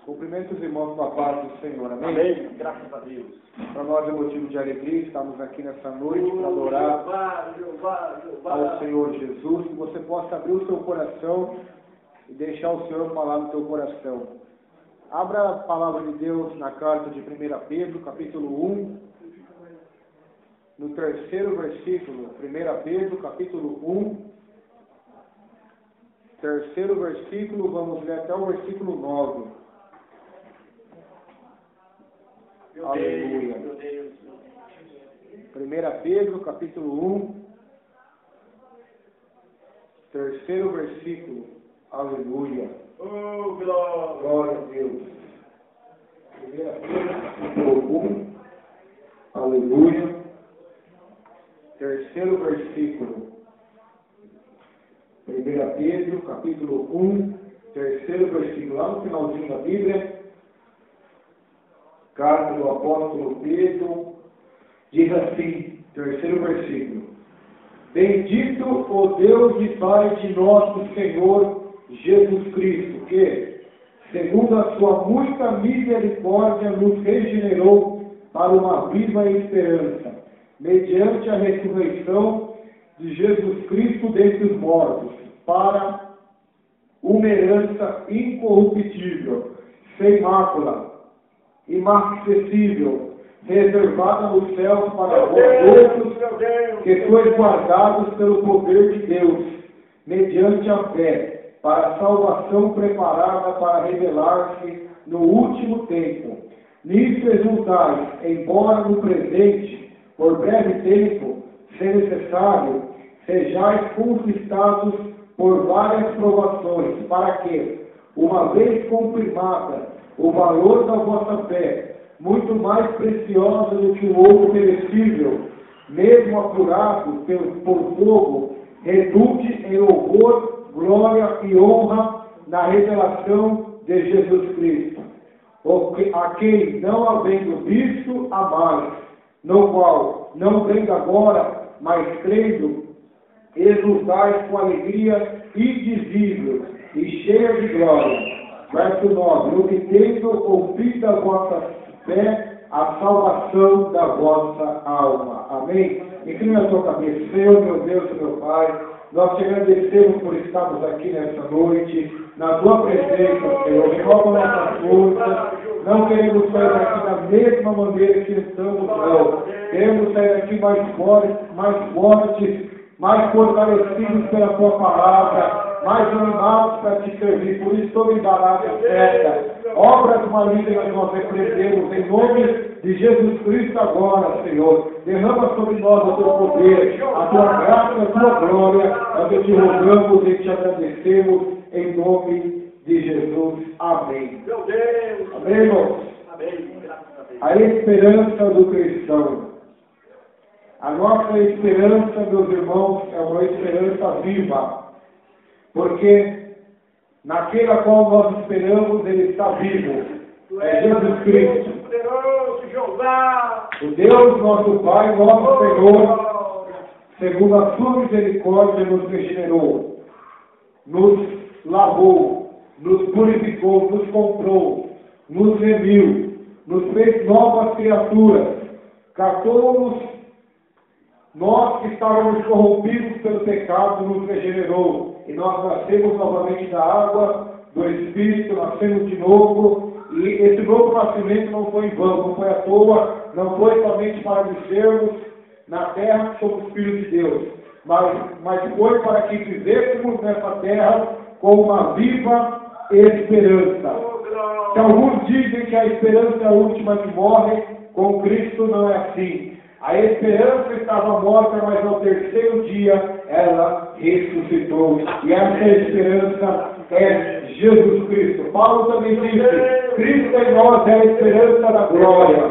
Cumprimento os irmãos com a paz do Senhor, amém? Amém. Graças a Deus. Para nós é motivo de alegria, estamos aqui nessa noite para adorar ao Senhor Jesus, que você possa abrir o seu coração e deixar o Senhor falar no teu coração. Abra a palavra de Deus na carta de 1 Pedro, capítulo 1, no terceiro versículo. 1 Pedro, capítulo 1, terceiro versículo, vamos ler até o versículo 9. Aleluia. 1 Pedro, capítulo 1, terceiro versículo. Aleluia. Oh, glória. Glória a Deus. 1 Pedro, capítulo 1, aleluia. Terceiro versículo. 1 Pedro, capítulo 1, terceiro versículo. Lá no finalzinho da Bíblia, carta do apóstolo Pedro, diz assim, terceiro versículo: Bendito o Deus e Pai de nosso Senhor Jesus Cristo, que, segundo a sua muita misericórdia, nos regenerou para uma viva esperança, mediante a ressurreição de Jesus Cristo dentre os mortos, para uma herança incorruptível, sem mácula, inacessível, reservada nos céus para vós que sois guardados pelo poder de Deus, mediante a fé, para a salvação preparada para revelar-se no último tempo. Nisso exultais, embora no presente, por breve tempo, se necessário, sejais conquistados por várias provações, para que, uma vez confirmada o valor da vossa fé, muito mais preciosa do que o ouro perecível, mesmo apurado por fogo, redute em louvor, glória e honra na revelação de Jesus Cristo, a quem, não havendo visto, amais, no qual, não vendo agora, mas crendo, exultais com alegria indizível e cheia de glória. Verso 9: no que tendo ouvido a vossa fé, a salvação da vossa alma. Amém? Inclina a tua cabeça. Senhor, meu Deus e meu Pai, nós te agradecemos por estarmos aqui nessa noite, na tua presença, Senhor. Renova nossa força. Não queremos sair daqui da mesma maneira que estamos, não. Queremos sair daqui mais fortes, mais fortalecidos pela tua palavra, mais animados para te servir. Por isso, toda embalagem certa, obras malignas nós repreendemos em nome de Jesus Cristo agora, Senhor. Derrama sobre nós o teu poder, a tua graça, a tua glória. Nós te rogamos e te agradecemos em nome de Jesus. Amém. Meu Deus. Amém, irmãos? Amém. Graças a Deus. A esperança do cristão. A nossa esperança, meus irmãos, é uma esperança viva. Porque naquele a qual nós esperamos, Ele está vivo. É Jesus Cristo. O Deus, nosso Pai, nosso Senhor, segundo a sua misericórdia, nos regenerou, nos lavou, nos purificou, nos comprou, nos remiu, nos fez novas criaturas, catou-nos. Nós que estávamos corrompidos pelo pecado, nos regenerou. E nós nascemos novamente da água, do Espírito, nascemos de novo. E esse novo nascimento não foi em vão, não foi à toa, não foi somente para dizer-nos na terra que somos filhos de Deus. Mas foi para que vivêssemos nessa terra com uma viva esperança. Se alguns dizem que a esperança é a última que morre, com Cristo não é assim. A esperança estava morta, mas ao terceiro dia ela ressuscitou. E essa esperança é Jesus Cristo. Paulo também disse: Cristo em nós é a esperança da glória.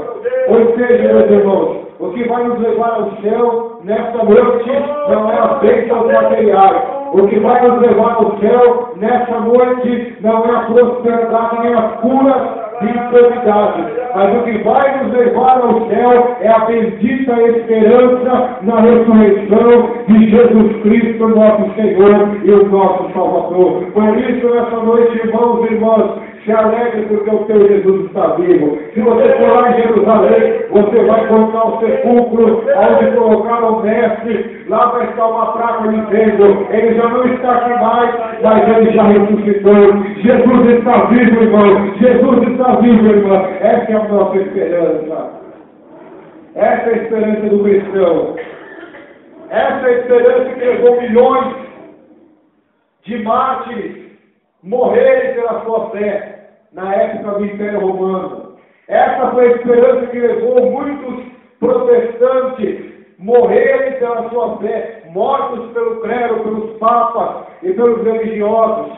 Ou seja, meus irmãos, o que vai nos levar ao céu nesta noite não é as bênçãos materiais. O que vai nos levar ao céu nesta noite não é a prosperidade nem as curas de enfermidade. Mas o que vai nos levar ao céu é a bendita esperança na ressurreição de Jesus Cristo, nosso Senhor e o nosso Salvador. Por isso, nessa noite, irmãos e irmãs, Se alegre porque o teu Jesus está vivo. Se você for lá em Jerusalém, você vai encontrar o sepulcro onde colocaram o mestre. Lá vai estar uma placa dizendo: ele já não está aqui mais, mas ele já ressuscitou. Jesus está vivo, irmão. Jesus está vivo, irmão. Essa é a nossa esperança. Essa é a esperança do cristão. Essa é a esperança que levou milhões de mártires morrerem pela sua fé na época do Império Romano. Essa foi a esperança que levou muitos protestantes morrerem pela sua fé, mortos pelo clero, pelos papas e pelos religiosos.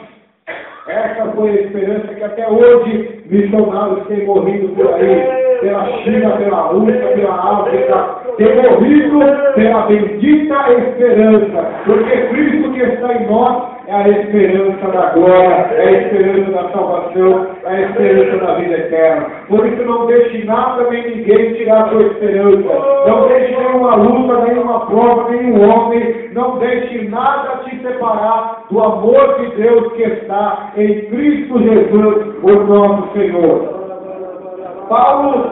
Essa foi a esperança que até hoje missionários têm morrido por aí, pela China, pela Rússia, pela África, têm morrido pela bendita esperança, porque Cristo que está em nós é a esperança da glória, é a esperança da salvação, é a esperança da vida eterna. Por isso não deixe nada nem ninguém tirar a sua esperança. Não deixe nenhuma luta, nenhuma prova, nenhum homem, não deixe nada te separar do amor de Deus que está em Cristo Jesus, o nosso Senhor. Paulo,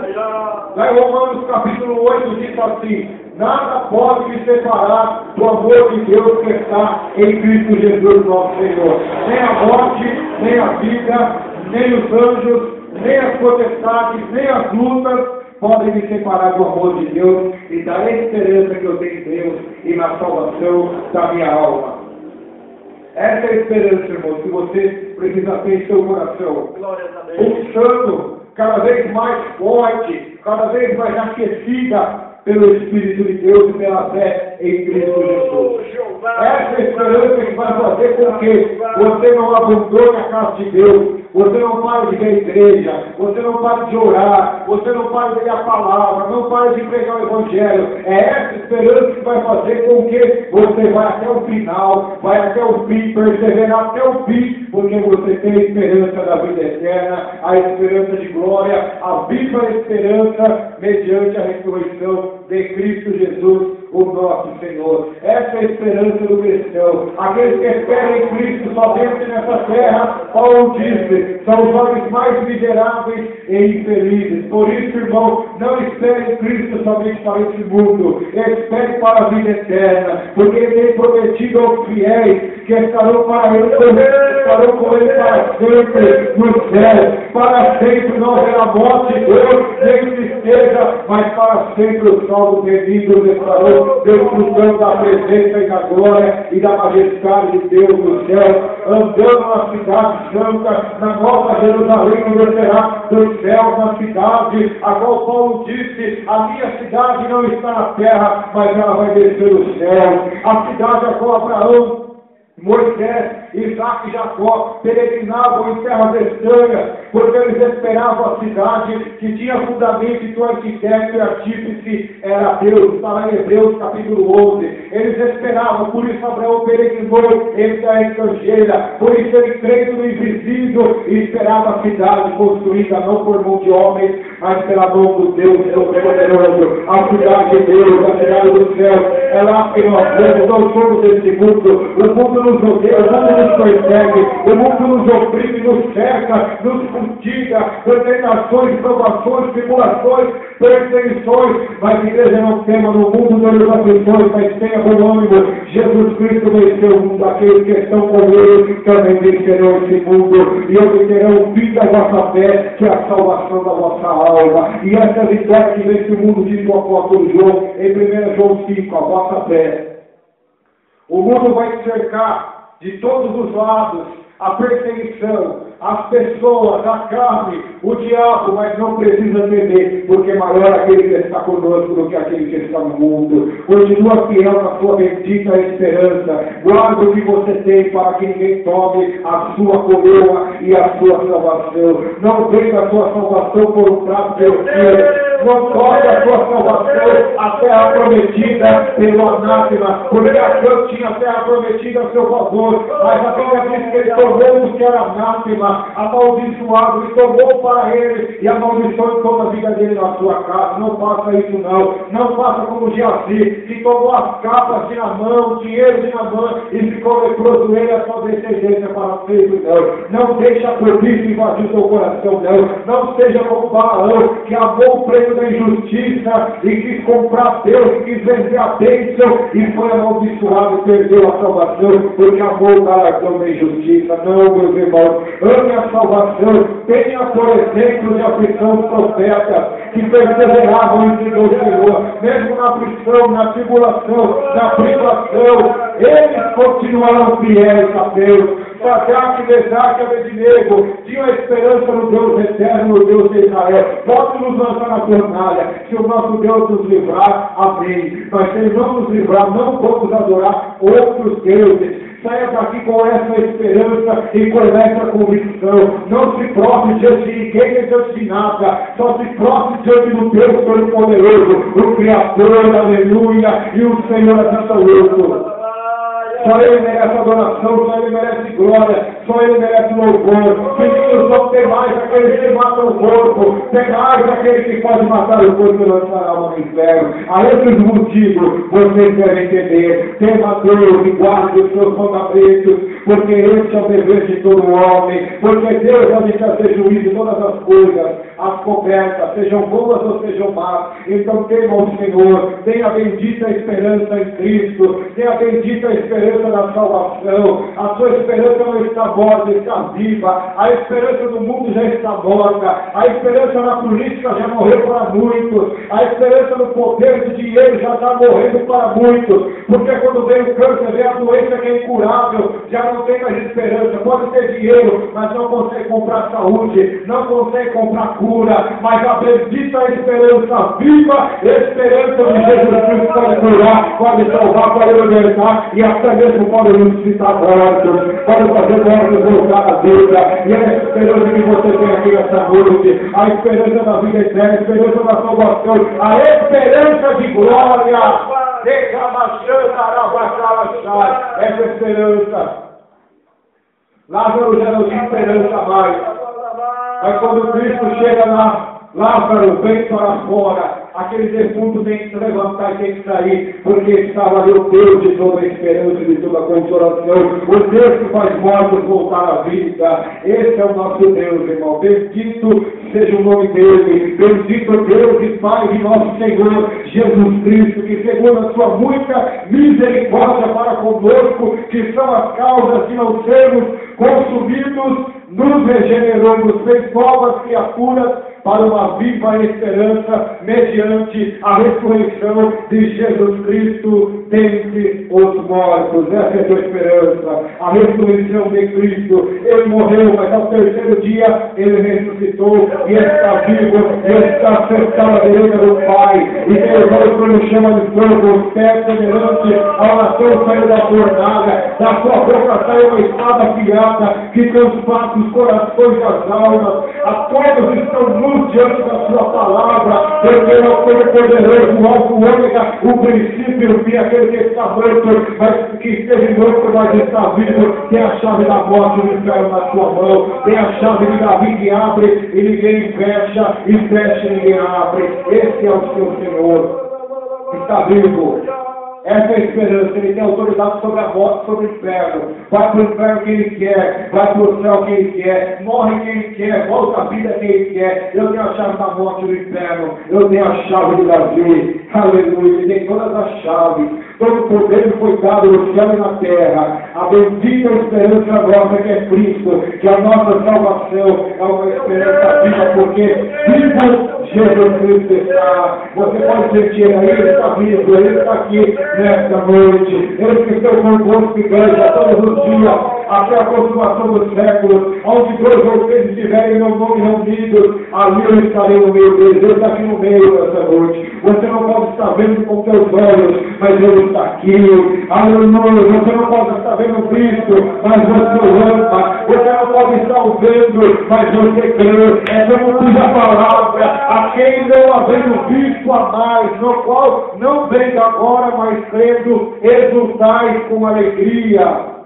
lá em Romanos capítulo 8, diz assim: nada pode me separar do amor de Deus que está em Cristo Jesus, nosso Senhor. Nem a morte, nem a vida, nem os anjos, nem as potestades, nem as lutas podem me separar do amor de Deus e da esperança que eu tenho em Deus e na salvação da minha alma. Essa é a esperança, irmão, que você precisa ter em seu coração. Pulsando cada vez mais forte, cada vez mais aquecida pelo Espírito de Deus e pela fé em Cristo Jesus. Essa é a esperança que vai fazer com que você não abandone a casa de Deus, você não pare de ver a igreja, você não pare de orar, você não pare de ler a palavra, não pare de pregar o Evangelho. É essa esperança que vai fazer com que você vá até o final, vai até o fim, perseverar até o fim, porque você tem a esperança da vida eterna, a esperança de glória, a viva esperança mediante a ressurreição de Cristo Jesus, o nosso Senhor. Essa é a esperança do cristão. Aqueles que esperam em Cristo somente nessa terra, Paulo disse, são os homens mais miseráveis e infelizes. Por isso, irmão, não espere em Cristo somente para esse mundo, espere para a vida eterna, porque Ele tem prometido aos fiéis que estarão com Ele para sempre no céu. Para sempre não haverá morte, Deus, nem tristeza, mas para sempre o sol do bendito estarão desfrutando da presença e da glória e da majestade de Deus no céu, andando na cidade santa, na nova Jerusalém, que descerá dos céus, na cidade a qual Paulo disse: a minha cidade não está na terra, mas ela vai descer do céu. A cidade a qual Abraão, Moisés, Isaac e Jacó peregrinavam em terras estranhas, porque eles esperavam a cidade que tinha fundamento e que o arquiteto e artífice era Deus. Está lá em Hebreus capítulo 11. Eles esperavam, por isso Abraão peregrinou entre a estrangeira, por isso ele crendo no invisível e esperava a cidade construída não por mão de homens, mas pela mão do Deus Todo-Poderoso. A cidade de Deus, a cidade do céu, é lá que nós vemos, não somos desse mundo. O mundo nos odeia, o mundo nos persegue, o mundo nos oprime, nos cerca, nos fustiga, por tentações, provações, tribulações, perseguições, mas a igreja não tema no mundo das aflições, mas tenha bom ânimo. Jesus Cristo venceu o mundo, aqueles que estão com Ele também vencerão esse mundo e obterão o fim da vossa fé, que é a salvação da vossa alma. E essa vitória que vence o mundo, diz o apóstolo João, em 1 João 5, a vossa fé. O mundo vai te cercar de todos os lados, a perseguição, as pessoas, a carne, o diabo, mas não precisa temer, porque maior aquele que está conosco do que aquele que está no mundo. Continua fiel na sua bendita esperança, guarda o que você tem para que ninguém tome a sua coroa e a sua salvação. Não venda a sua salvação por um prato de não toque a tua salvação, a terra prometida pelo anátema, porque Acã tinha a terra prometida a seu favor, mas a Bíblia diz que ele tornou o que era anátema, amaldiçoado, e tomou para ele, e amaldiçoou toda a vida dele na sua casa. Não faça isso não, não faça como Geazi, que tomou as capas de Naamã, o dinheiro de Naamã, e ficou leproso ele a sua descendência para sempre, não deixe a cobiça invadir o seu coração, não seja como Balaão, que amou o prêmio da injustiça, e quis comprar Deus, e quis vender a bênção, e foi amaldiçoado e perdeu a salvação, porque amou o galardão da injustiça. Não, meus irmãos, ame a salvação, tenha por exemplo de aflição os profetas, que perseveravam em seguir o Senhor, mesmo na aflição, na tribulação, na privação, eles continuaram fiéis a Deus. Sadraque, Mesaque e Abednego tinham a esperança no Deus eterno, no Deus de Israel. Pode nos lançar na fornalha, se o nosso Deus nos livrar, amém. Mas se ele não nos livrar, não vamos adorar outros deuses. Saia daqui com essa esperança e com essa convicção. Não se prove diante de ninguém nem diante de nada. Só se prove diante do Deus Todo-Poderoso, o Criador, aleluia, e o Senhor absoluto. Só Ele merece adoração, só Ele merece glória, só Ele merece louvor. Filhinhos, não tem mais aqueles que matam o corpo, tem mais aqueles que podem matar o corpo e lançar a alma no inferno. A esses motivos vocês devem entender. Tema Deus e guarde os seus mandamentos, porque esse é o dever de todo homem. Porque Deus vai trazer juízo de todas as coisas, as cobertas, sejam boas ou sejam más. Então temam o Senhor, tenha a bendita esperança em Cristo, tenha a bendita esperança da salvação. A sua esperança não está morta, está viva. A esperança do mundo já está morta. A esperança na política já morreu para muitos. A esperança no poder do dinheiro já está morrendo para muitos. Porque quando vem o câncer, vem a doença que é incurável, já não tem mais esperança. Pode ter dinheiro, mas não consegue comprar saúde, não consegue comprar cura. Mas a bendita esperança viva, a esperança de Jesus Cristo pode curar, pode salvar, pode libertar, e até mesmo pode ressuscitar mortos, pode fazer mortos voltar à vida. E a esperança que você tem aqui nessa noite, a esperança da vida eterna, a esperança da salvação, a esperança de glória, essa esperança. Lázaro já não tinha esperança mais. Mas quando Cristo chega lá, Lázaro, vem para fora. Aquele defunto tem que se levantar e tem que sair, porque estava ali o Deus de toda a esperança, de toda a consolação, o Deus que faz mortos voltar à vida. Esse é o nosso Deus, irmão. Bendito seja o nome dele. Bendito Deus e Pai de nosso Senhor Jesus Cristo, que segundo a sua muita misericórdia para conosco, que são as causas de não sermos consumidos, nos regenerou, nos fez novas criaturas para uma viva esperança mediante a ressurreição de Jesus Cristo dentre os mortos. Essa é a tua esperança, a ressurreição de Cristo. Ele morreu, mas ao terceiro dia ele ressuscitou e está vivo, e está sentado à direita do Pai, e levou quando chama de fogo, os pés semelhante ao latão saiu da fornalha, da sua boca saiu uma espada afiada que transpassa os corações e as almas. A todos estão nus diante da sua palavra, porque é o Todo-Poderoso, o Alfa, o Ômega, o princípio e o fim, aquele que está morto, mas que esteve morto, mas está vivo, tem a chave da morte do inferno na sua mão, tem a chave de Davi que abre e ninguém fecha, e fecha e ninguém abre. Esse é o seu Senhor, está vivo. Essa é a esperança. Ele tem autoridade sobre a morte, sobre o inferno. Vai para o inferno quem ele quer, vai para o céu quem ele quer, morre quem ele quer, volta à vida quem ele quer. Eu tenho a chave da morte do inferno, eu tenho a chave de Davi. Aleluia, ele tem todas as chaves. Todo o poder foi dado no céu e na terra. A bendita esperança nossa que é Cristo, que a nossa salvação é uma esperança viva, porque vivo Jesus Cristo está. Você pode sentir aí, ele está vivo, ele está aqui nesta noite. Ele que está convosco, igreja, todos os dias, até a consumação dos séculos, onde 2 ou 3 estiverem no nome reunidos, ali eu estarei no meio deles. Ele está aqui no meio essa noite. Você não pode estar vendo com seus olhos, mas Ele está aqui. Aleluia. Você não pode estar vendo Cristo, mas você o ama. Você não pode estar o vendo, mas você crê. É como diz a palavra, a quem não havendo visto a mais, no qual não vendo agora, mas crendo, exultais com alegria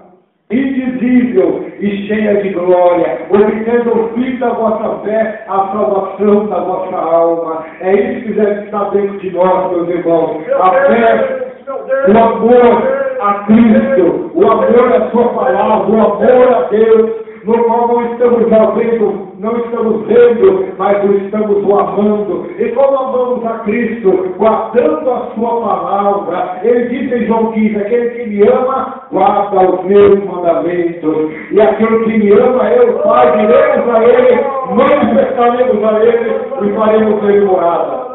indizível e cheia de glória, obtendo o fim da vossa fé, a salvação da vossa alma. É isso que deve estar dentro de nós, meus irmãos. A fé, o amor a Cristo, o amor à sua palavra, o amor a Deus, no qual não estamos vendo, mas o estamos o amando. E como amamos a Cristo, guardando a sua palavra, ele diz em João 15, aquele que me ama, guarda os meus mandamentos. E aquele que me ama, eu, Pai, diremos a ele, manifestaremos a ele e faremos ele morada.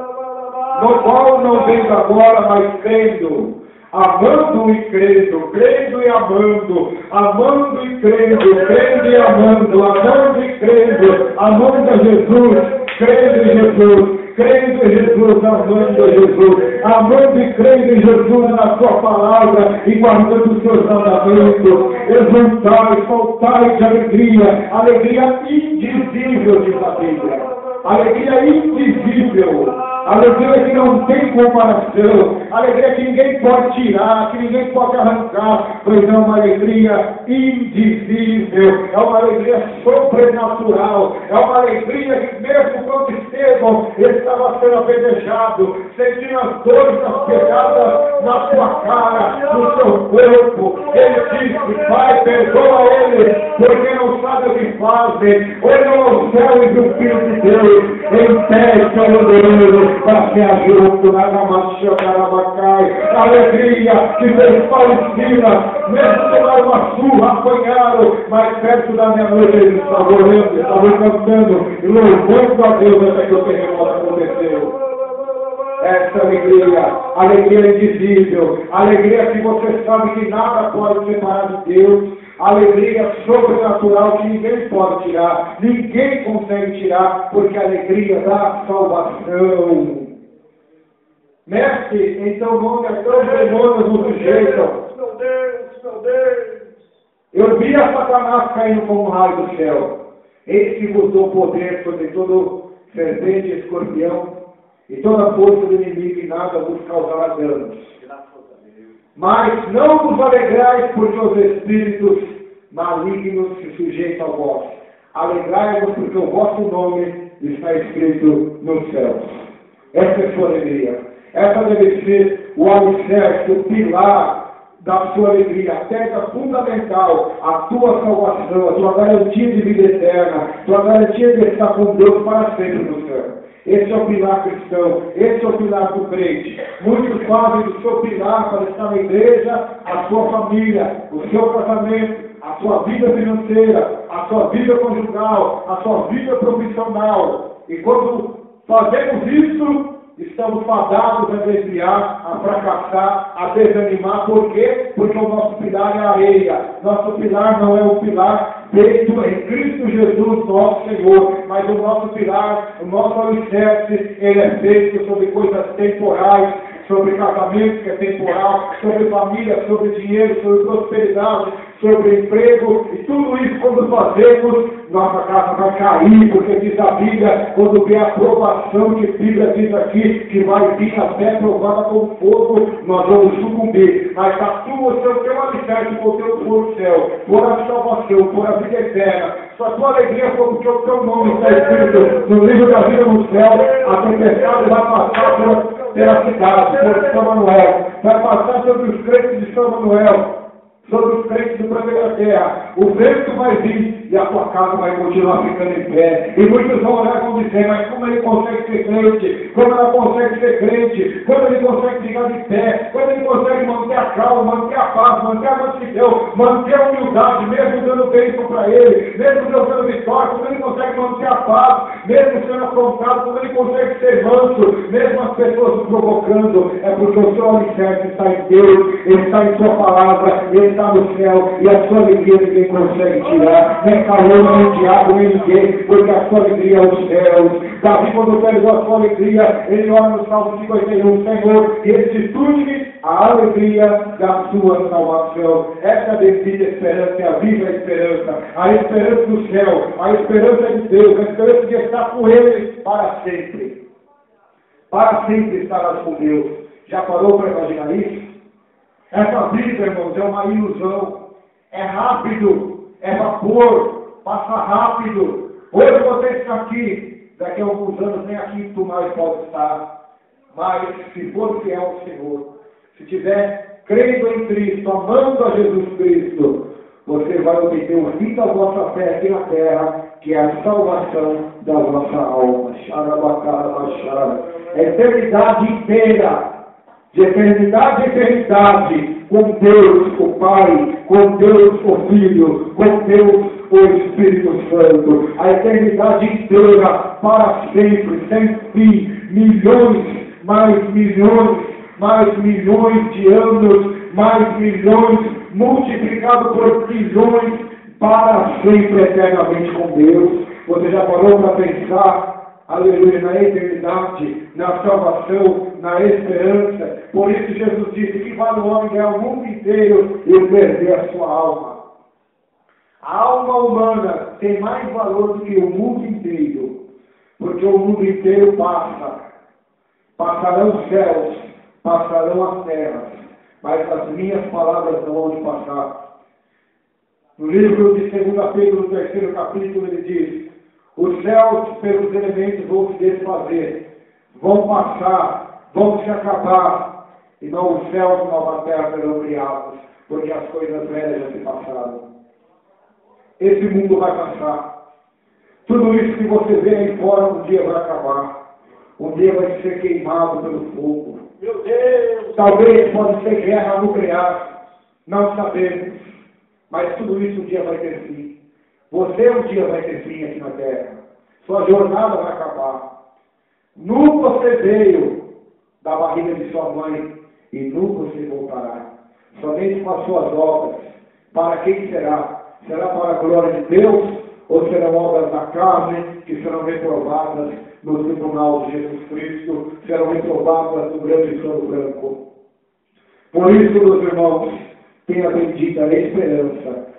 No qual não vendo agora, mas crendo. Amando e crendo, crendo e amando, amando e crendo, crendo e amando, amando e crendo, amando a Jesus, crendo em Jesus, crendo em Jesus, amando a Jesus, amando e crendo em Jesus na sua palavra e guardando os seus mandamentos, exultai, saltai de alegria, alegria indizível, diz a Bíblia, alegria indizível. Alegria que não tem comparação, alegria que ninguém pode tirar, que ninguém pode arrancar, pois é uma alegria indizível, é uma alegria sobrenatural, é uma alegria que mesmo quando Estevão estava sendo apedrejado, sentindo as dores das pegadas na sua cara, no seu corpo, ele disse, Pai, perdoa ele, porque não sabe o que fazem. Olhou ao céu e viu o Filho de Deus, em pé, chorando, para se ajudar na marcha da alegria que fez Palestina, mesmo tomar uma surra, apanharam, mas perto da meia-noite eles estavam orando, estavam cantando e louvando a Deus até que o terremoto aconteceu. Essa alegria indizível, alegria que você sabe que nada pode separar de Deus, alegria sobrenatural que ninguém pode tirar, ninguém consegue tirar, porque a alegria da salvação. Mestre, então o nome é tão demônios no sujeito. Meu Deus. Eu vi a Satanás caindo como um raio do céu. Ele que vos deu poder sobre todo serpente e escorpião, e toda força do inimigo, e nada vos causará danos. Mas não vos alegrais, porque os espíritos malignos se sujeitam a vós. Alegrai-vos, porque o vosso nome está escrito nos céus. Essa é a sua alegria. Essa deve ser o alicerce, o pilar da sua alegria, a pedra fundamental, a tua salvação, a tua garantia de vida eterna, a tua garantia de estar com Deus para sempre no céu. Esse é o pilar cristão, esse é o pilar do crente. Muitos fazem do seu pilar para estar na igreja, a sua família, o seu casamento, a sua vida financeira, a sua vida conjugal, a sua vida profissional. E quando fazemos isso, estamos fadados a desviar, a fracassar, a desanimar. Por quê? Porque o nosso pilar é a areia. Nosso pilar não é o pilar feito em Cristo Jesus, nosso Senhor. Mas o nosso pilar, o nosso alicerce, ele é feito sobre coisas temporais, sobre casamento que é temporal, sobre família, sobre dinheiro, sobre prosperidade, sobre emprego, e tudo isso quando fazemos, nossa casa vai cair, porque diz a Bíblia, quando vier a provação, que a Bíblia diz aqui, que vai vir até provada com fogo, nós vamos sucumbir. Mas a tua, o teu alicerce, o teu for o céu, por a salvação, por a vida eterna, se a tua alegria for porque o teu nome está escrito no livro da vida no céu, a tempestade vai passar pela cidade, por São Manuel, vai passar sobre os crentes de São Manuel, sobre os crentes do planeta Terra. O vento vai vir, e a tua casa vai continuar ficando em pé. E muitos vão olhar e vão dizer, mas como ele consegue ser crente? Como ela consegue ser crente? Como ele consegue ficar de pé? Como ele consegue manter a calma, manter a paz, manter a mansidão, manter a humildade, mesmo dando bênção para ele, mesmo dando vitória, como ele consegue manter a paz, mesmo sendo afrontado, como ele consegue ser manso, mesmo as pessoas o provocando? É porque o seu alicerce está em Deus, ele está em sua palavra, ele está no céu, e a sua alegria ninguém consegue tirar, nem calor, nem diabo, nem ninguém, porque a sua alegria é os céus. Davi, quando perdeu a sua alegria, ele ora no Salmo 51, Senhor, restitui-me a alegria da sua salvação. Essa bendita esperança é a viva esperança, a esperança do céu, a esperança de Deus, a esperança de estar com Ele para sempre. Para sempre estarás com Deus. Já parou para imaginar isso? Essa vida, irmãos, é uma ilusão. É rápido, é vapor, passa rápido. Hoje você está aqui, daqui a alguns anos nem aqui tu mais pode estar. Mas se for fiel ao Senhor, se estiver crendo em Cristo, amando a Jesus Cristo, você vai obter o fim da vossa fé aqui na terra, que é a salvação da vossa alma. A eternidade inteira, de eternidade em eternidade, com Deus o Pai, com Deus o Filho, com Deus o Espírito Santo. A eternidade inteira, para sempre, sem fim, milhões, mais milhões de anos, mais milhões, multiplicado por trilhões, para sempre, eternamente com Deus. Você já parou para pensar, aleluia, na eternidade, na salvação, na esperança? Por isso Jesus disse que vale o homem ganhar o mundo inteiro e perder a sua alma. A alma humana tem mais valor do que o mundo inteiro, porque o mundo inteiro passa. Passarão os céus, passarão as terras, mas as minhas palavras não vão passar. No livro de 2 Pedro, no 3º capítulo, ele diz: os céus pelos elementos vão se desfazer, vão passar, vão se acabar, e não os céus e nova terra serão criados, porque as coisas velhas já se passaram. Esse mundo vai passar. Tudo isso que você vê aí fora um dia vai acabar. Um dia vai ser queimado pelo fogo. Meu Deus! Talvez pode ser guerra nuclear. Não sabemos. Mas tudo isso um dia vai ter fim. Você um dia vai ter fim aqui na terra. Sua jornada vai acabar. Nunca você veio da barriga de sua mãe e nunca você voltará. Somente com as suas obras. Para quem será? Será para a glória de Deus? Ou serão obras da carne que serão reprovadas no tribunal de Jesus Cristo, serão reprovadas no grande trono branco? Por isso, meus irmãos, tenha bendita a esperança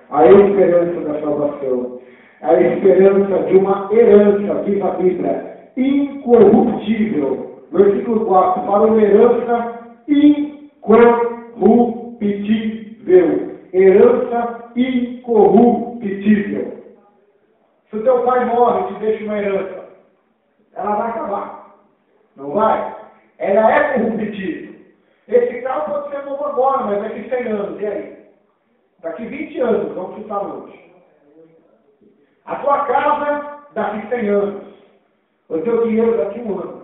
da salvação, a esperança de uma herança, diz a Bíblia, incorruptível. Versículo 4, para uma herança incorruptível. Herança incorruptível. Se o teu pai morre e te deixa uma herança, ela vai acabar. Não vai? Ela é corruptível. Esse carro pode ser novo agora, mas daqui 100 anos, e aí? Daqui 20 anos, vamos chutar longe. A tua casa, daqui 100 anos. O teu dinheiro, daqui 1 ano.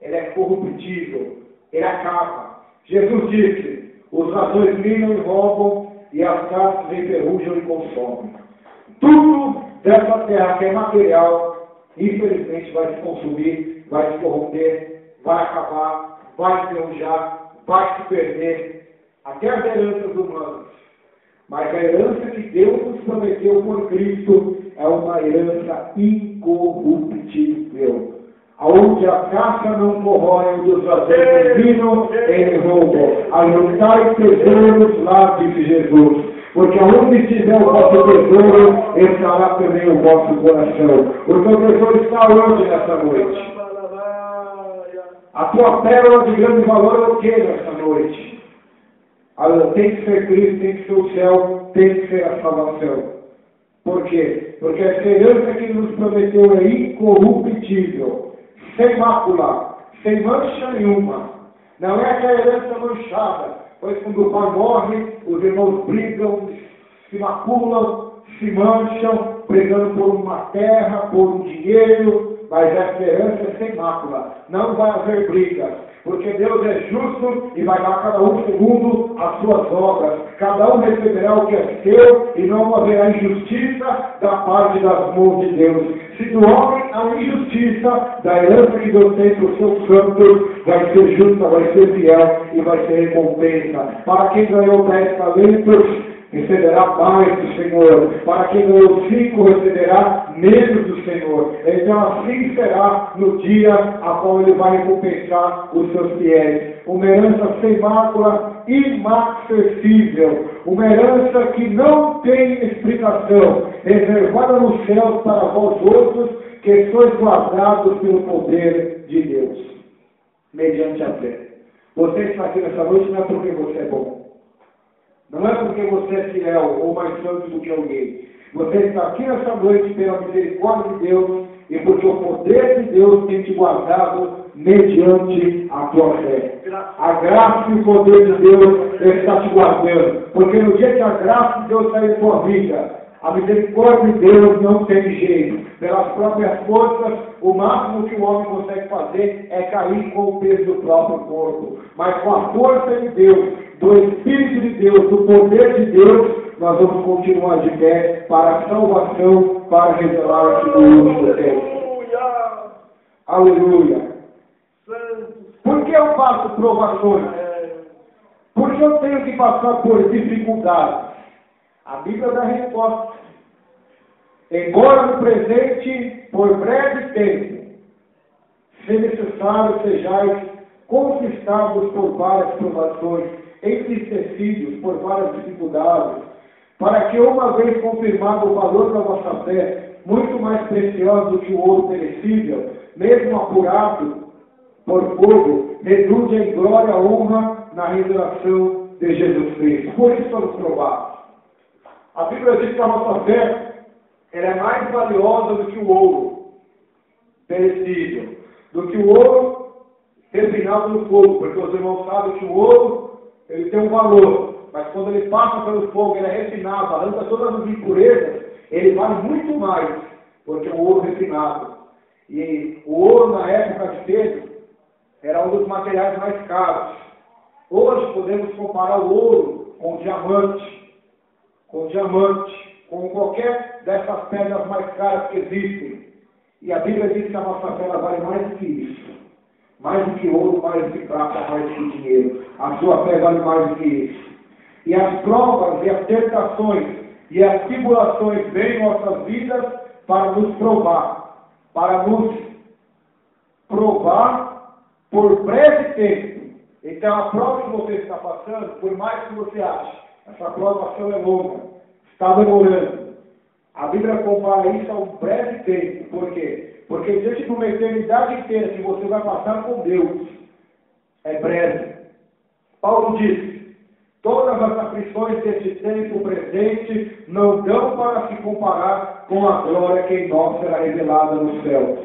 Ele é corruptível. Ele acaba. Jesus disse: os ladrões minam e roubam, e as caças enferrujam e consomem. Tudo dessa terra que é material, infelizmente vai se consumir, vai se corromper, vai acabar, vai enferrujar, vai se perder, até as heranças humanas. Mas a herança que Deus nos prometeu por Cristo é uma herança incorruptível, aonde a caça não corrói, onde os ladrões vinam em roubo. Ajuntai tesouros lá, disse Jesus. Porque aonde estiver o vosso tesouro, estará também o vosso coração. O teu tesouro está onde nessa noite? A tua pérola de grande valor é o que nessa noite? Tem que ser Cristo, tem que ser o céu, tem que ser a salvação. Por quê? Porque a esperança que Ele nos prometeu é incorruptível, sem mácula, sem mancha nenhuma. Não é aquela herança manchada. Pois quando o pai morre, os irmãos brigam, se maculam, se mancham, brigando por uma terra, por um dinheiro, mas a esperança é sem mácula. Não vai haver brigas, porque Deus é justo e vai dar a cada um segundo as suas obras. Cada um receberá o que é seu e não haverá injustiça da parte das mãos de Deus. Se do homem há injustiça, da herança que Deus tem para os seus santos, vai ser justa, vai ser fiel e vai ser recompensa. Para quem ganhou 10 talentos, receberá mais do Senhor. Para quem ganhou 5, receberá menos do Senhor. Então assim será no dia a qual Ele vai recompensar os seus fiéis. Uma herança sem mácula, inacessível. Uma herança que não tem explicação. Reservada nos céus para vós outros, que sois guardados pelo poder de Deus. Mediante a fé. Você está aqui nessa noite não é porque você é bom. Não é porque você é fiel ou mais santo do que alguém. Você está aqui nessa noite pela misericórdia de Deus e porque o poder de Deus tem te guardado mediante a tua fé. A graça e o poder de Deus está te guardando. Porque no dia que a graça de Deus sair da tua vida, a misericórdia de Deus não tem jeito. Pelas próprias forças, o máximo que o homem consegue fazer é cair com o peso do próprio corpo. Mas com a força de Deus, do Espírito de Deus, do poder de Deus, nós vamos continuar de pé para a salvação, para revelar a figura do Deus. Aleluia. Por que eu passo provações? Por que eu tenho que passar por dificuldades? A Bíblia dá resposta. Embora no presente, por breve tempo, se necessário, sejais conquistados por várias provações, entristecidos por várias dificuldades, para que uma vez confirmado o valor da vossa fé, muito mais preciosa do que o ouro perecível, mesmo apurado por fogo, redunde em glória e honra na revelação de Jesus Cristo. Por isso somos provados. A Bíblia diz que a nossa fé ela é mais valiosa do que o ouro perecível, do que o ouro refinado no fogo, porque os irmãos sabem que o ouro ele tem um valor, mas quando ele passa pelo fogo, ele é refinado, arranca todas as impurezas, ele vale muito mais do que o ouro refinado. E o ouro na época de Pedro era um dos materiais mais caros. Hoje podemos comparar o ouro com o diamante, com qualquer dessas pedras mais caras que existem. E a Bíblia diz que a nossa fé vale mais do que isso. Mais do que ouro, mais do que prata, mais do que dinheiro. A sua fé vale mais do que isso. E as provas, e as tentações, e as tribulações vêm em nossas vidas para nos provar. Para nos provar por breve tempo. Então a prova que você está passando, por mais que você ache, essa provação é longa, está demorando. A Bíblia compara isso a um breve tempo. Por quê? Porque diante de uma eternidade inteira que você vai passar com Deus, é breve. Paulo diz, todas as aflições desse tempo presente não dão para se comparar com a glória que em nós será revelada nos céus.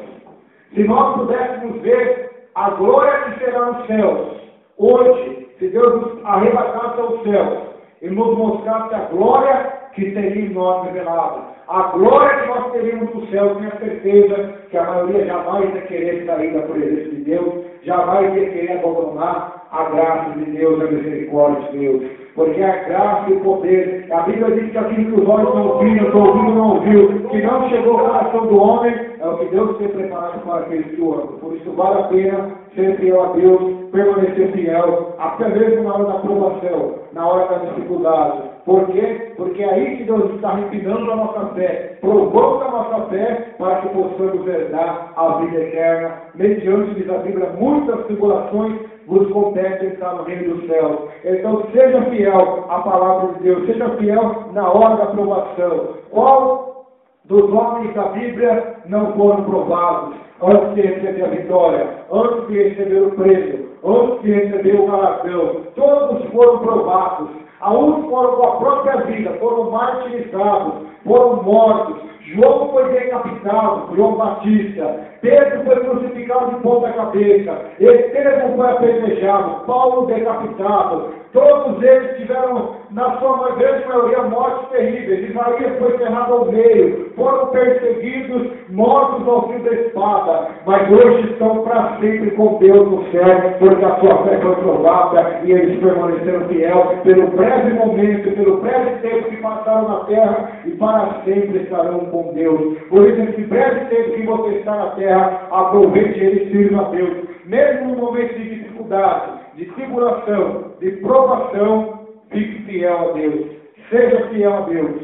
Se nós pudéssemos ver a glória que será nos céus, hoje, se Deus nos arrebatasse aos céus e nos mostrasse a glória que seria em nós revelada, a glória que nós teríamos no céu, tenho certeza que a maioria jamais ia querer sair da presença de Deus, jamais ia querer abandonar a graça de Deus, a misericórdia de Deus. Porque a graça e o poder, a Bíblia diz que aquilo que os olhos não viram, que o ouvido não ouviu, que não chegou ao coração do homem, é o que Deus tem preparado para aqueles que o amam. Por isso vale a pena ser fiel a Deus, permanecer fiel, até mesmo na hora da provação, na hora da dificuldade. Por quê? Porque é aí que Deus está refinando a nossa fé, provando a nossa fé, para que possamos herdar a vida eterna, mediante, diz a Bíblia, muitas tribulações vos compete entrar no reino dos céus. Então seja fiel à palavra de Deus, seja fiel na hora da provação. Qual dos homens da Bíblia não foram provados antes de receber a vitória, antes de receber o prêmio, antes de receber o galardão? Todos foram provados. Alguns foram com a própria vida, foram martirizados, foram mortos. João foi decapitado, João Batista. Pedro foi crucificado de ponta cabeça. Estevão foi apedrejado, Paulo decapitado. Todos eles tiveram, na sua grande maioria, mortes terríveis. Isaías foi enterrado ao meio, foram perseguidos, mortos ao fio da espada, mas hoje estão para sempre com Deus no céu, porque a sua fé foi provada e eles permaneceram fiel pelo breve momento, pelo breve tempo que passaram na terra e para sempre estarão com Deus. Por isso, esse breve tempo que você está na terra, aproveite ele e sirva a Deus. Mesmo no momento de dificuldade, de tribulação, de provação, fique fiel a Deus. Seja fiel a Deus.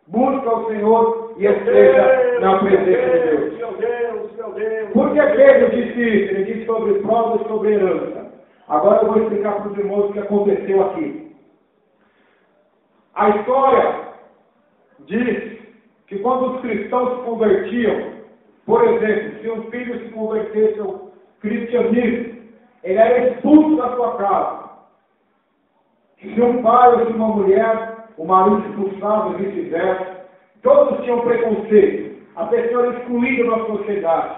Busca o Senhor e esteja na presença de Deus. Meu Deus. Por que Pedro disse isso? Ele disse sobre prova e sobre herança. Agora eu vou explicar para os irmãos o que aconteceu aqui. A história diz que quando os cristãos se convertiam, por exemplo, se um filho se convertesse ao cristianismo, ele era expulso da sua casa. Se um pai ou se uma mulher, o marido expulsava e vice-versa, todos tinham preconceito. A pessoa era excluída da sociedade.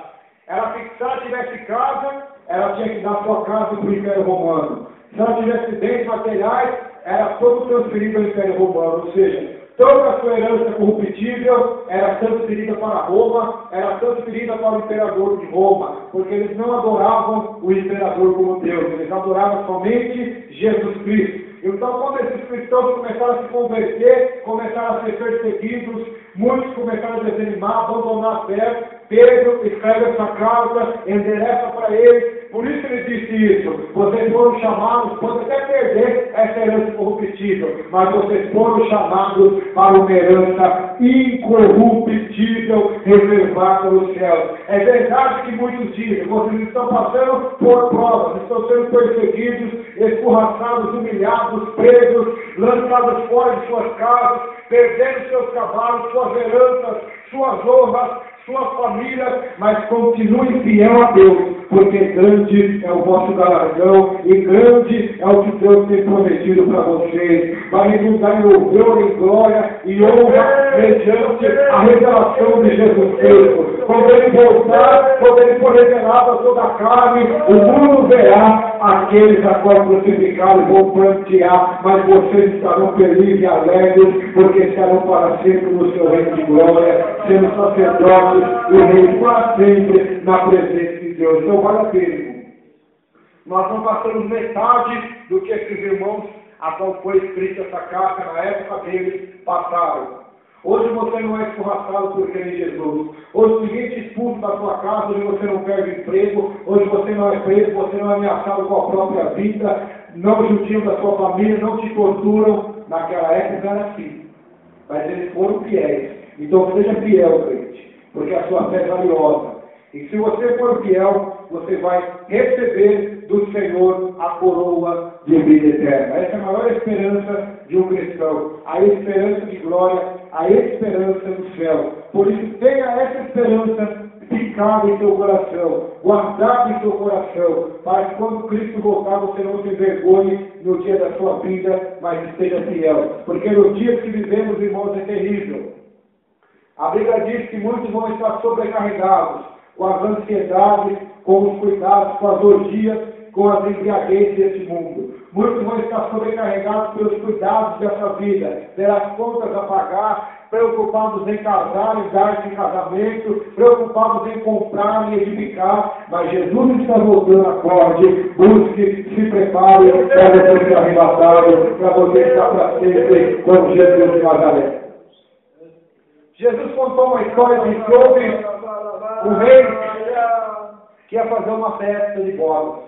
Ela se tivesse casa, ela tinha que dar sua casa para o Império Romano. Se ela tivesse bens materiais, era todo transferido ao Império Romano. Ou seja, toda a sua herança corruptível era transferida para Roma, era transferida para o imperador de Roma, porque eles não adoravam o imperador como Deus, eles adoravam somente Jesus Cristo. Então, quando esses cristãos começaram a se converter, começaram a ser perseguidos, muitos começaram a desanimar, abandonar a fé. Pedro escreve essa carta, endereça para eles. Por isso ele disse isso. Vocês foram chamados, podem até perder essa herança corruptível, mas vocês foram chamados para uma herança incorruptível, reservada nos céus. É verdade que muitos dizem, vocês estão passando por provas, estão sendo perseguidos, escorraçados, humilhados, presos, lançados fora de suas casas, perdendo seus cavalos, suas heranças, suas honras, suas famílias, mas continue fiel a Deus, porque grande é o vosso galardão e grande é o que Deus tem prometido para vocês. Vai redundar em louvor, em glória e honra mediante a revelação de Jesus Cristo. Quando ele voltar, quando ele for revelado a toda a carne, o mundo verá aqueles a qual crucificaram e vão prantear, mas vocês estarão felizes e alegres, porque estarão para sempre no seu reino de glória, sendo sacerdotes e reis para sempre na presença de Deus. Então vale a pena. Nós não passamos metade do que esses irmãos, a qual foi escrita essa carta na época deles, passaram. Hoje você não é escorraçado por crer em Jesus. Hoje ninguém te expulsa da sua casa, hoje você não perde emprego, hoje você não é preso, você não é ameaçado com a própria vida, não judiam da sua família, não te torturam. Naquela época era assim. Mas eles foram fiéis. Então seja fiel, crente, porque a sua fé é valiosa. E se você for fiel, você vai receber do Senhor a coroa de vida eterna. Essa é a maior esperança de um cristão. A esperança de glória, a esperança do céu. Por isso, tenha essa esperança ficada em seu coração, guardada em seu coração, para que quando Cristo voltar, você não se envergonhe no dia da sua vida, mas esteja fiel. Porque no dia que vivemos, irmãos, é terrível. A Bíblia diz que muitos vão estar sobrecarregados com as ansiedades, com os cuidados, com as orgias, com as embriaguezes deste mundo. Muitos vão estar sobrecarregados pelos cuidados dessa vida, pelas contas a pagar, preocupados em casar e dar de casamento, preocupados em comprar e edificar. Mas Jesus está voltando, acorde, busque, se prepare para você ser arrebatado, para você estar para sempre com Jesus de Nazaré. Jesus contou uma história de sobre o rei que ia fazer uma festa de bodas.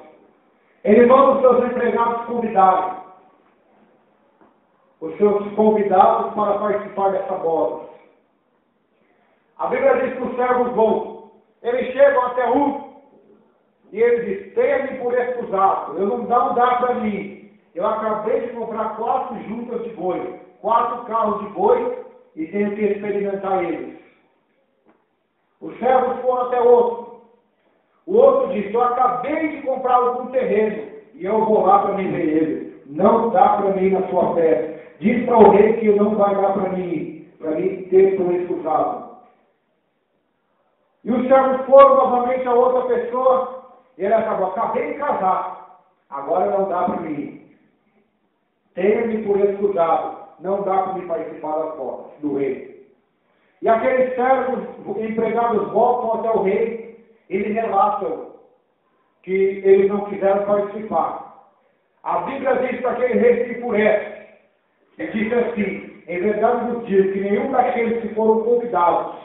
Ele manda os seus empregados convidados, os seus convidados para participar dessa boda. A Bíblia diz que os servos vão. Eles chegam até um e ele diz: tenha-me por excusado, não dá para mim. Eu acabei de comprar 4 juntas de boi, 4 carros de boi e tenho que experimentar eles. Os servos foram até outro. O outro disse: eu acabei de comprar algum terreno e eu vou lá para me ver ele. Não dá para mim na sua festa. Diz para o rei que não vai dar para mim ter por excusado. E os servos foram novamente a outra pessoa e ele acabou: acabei de casar, agora não dá para mim. Tenha-me por excusado, não dá para me participar das bodas do rei. E aqueles servos empregados voltam até o rei e lhe relatam que eles não quiseram participar. A Bíblia diz que aquele rei se enfurece e diz assim: em verdade vos digo que nenhum daqueles que foram convidados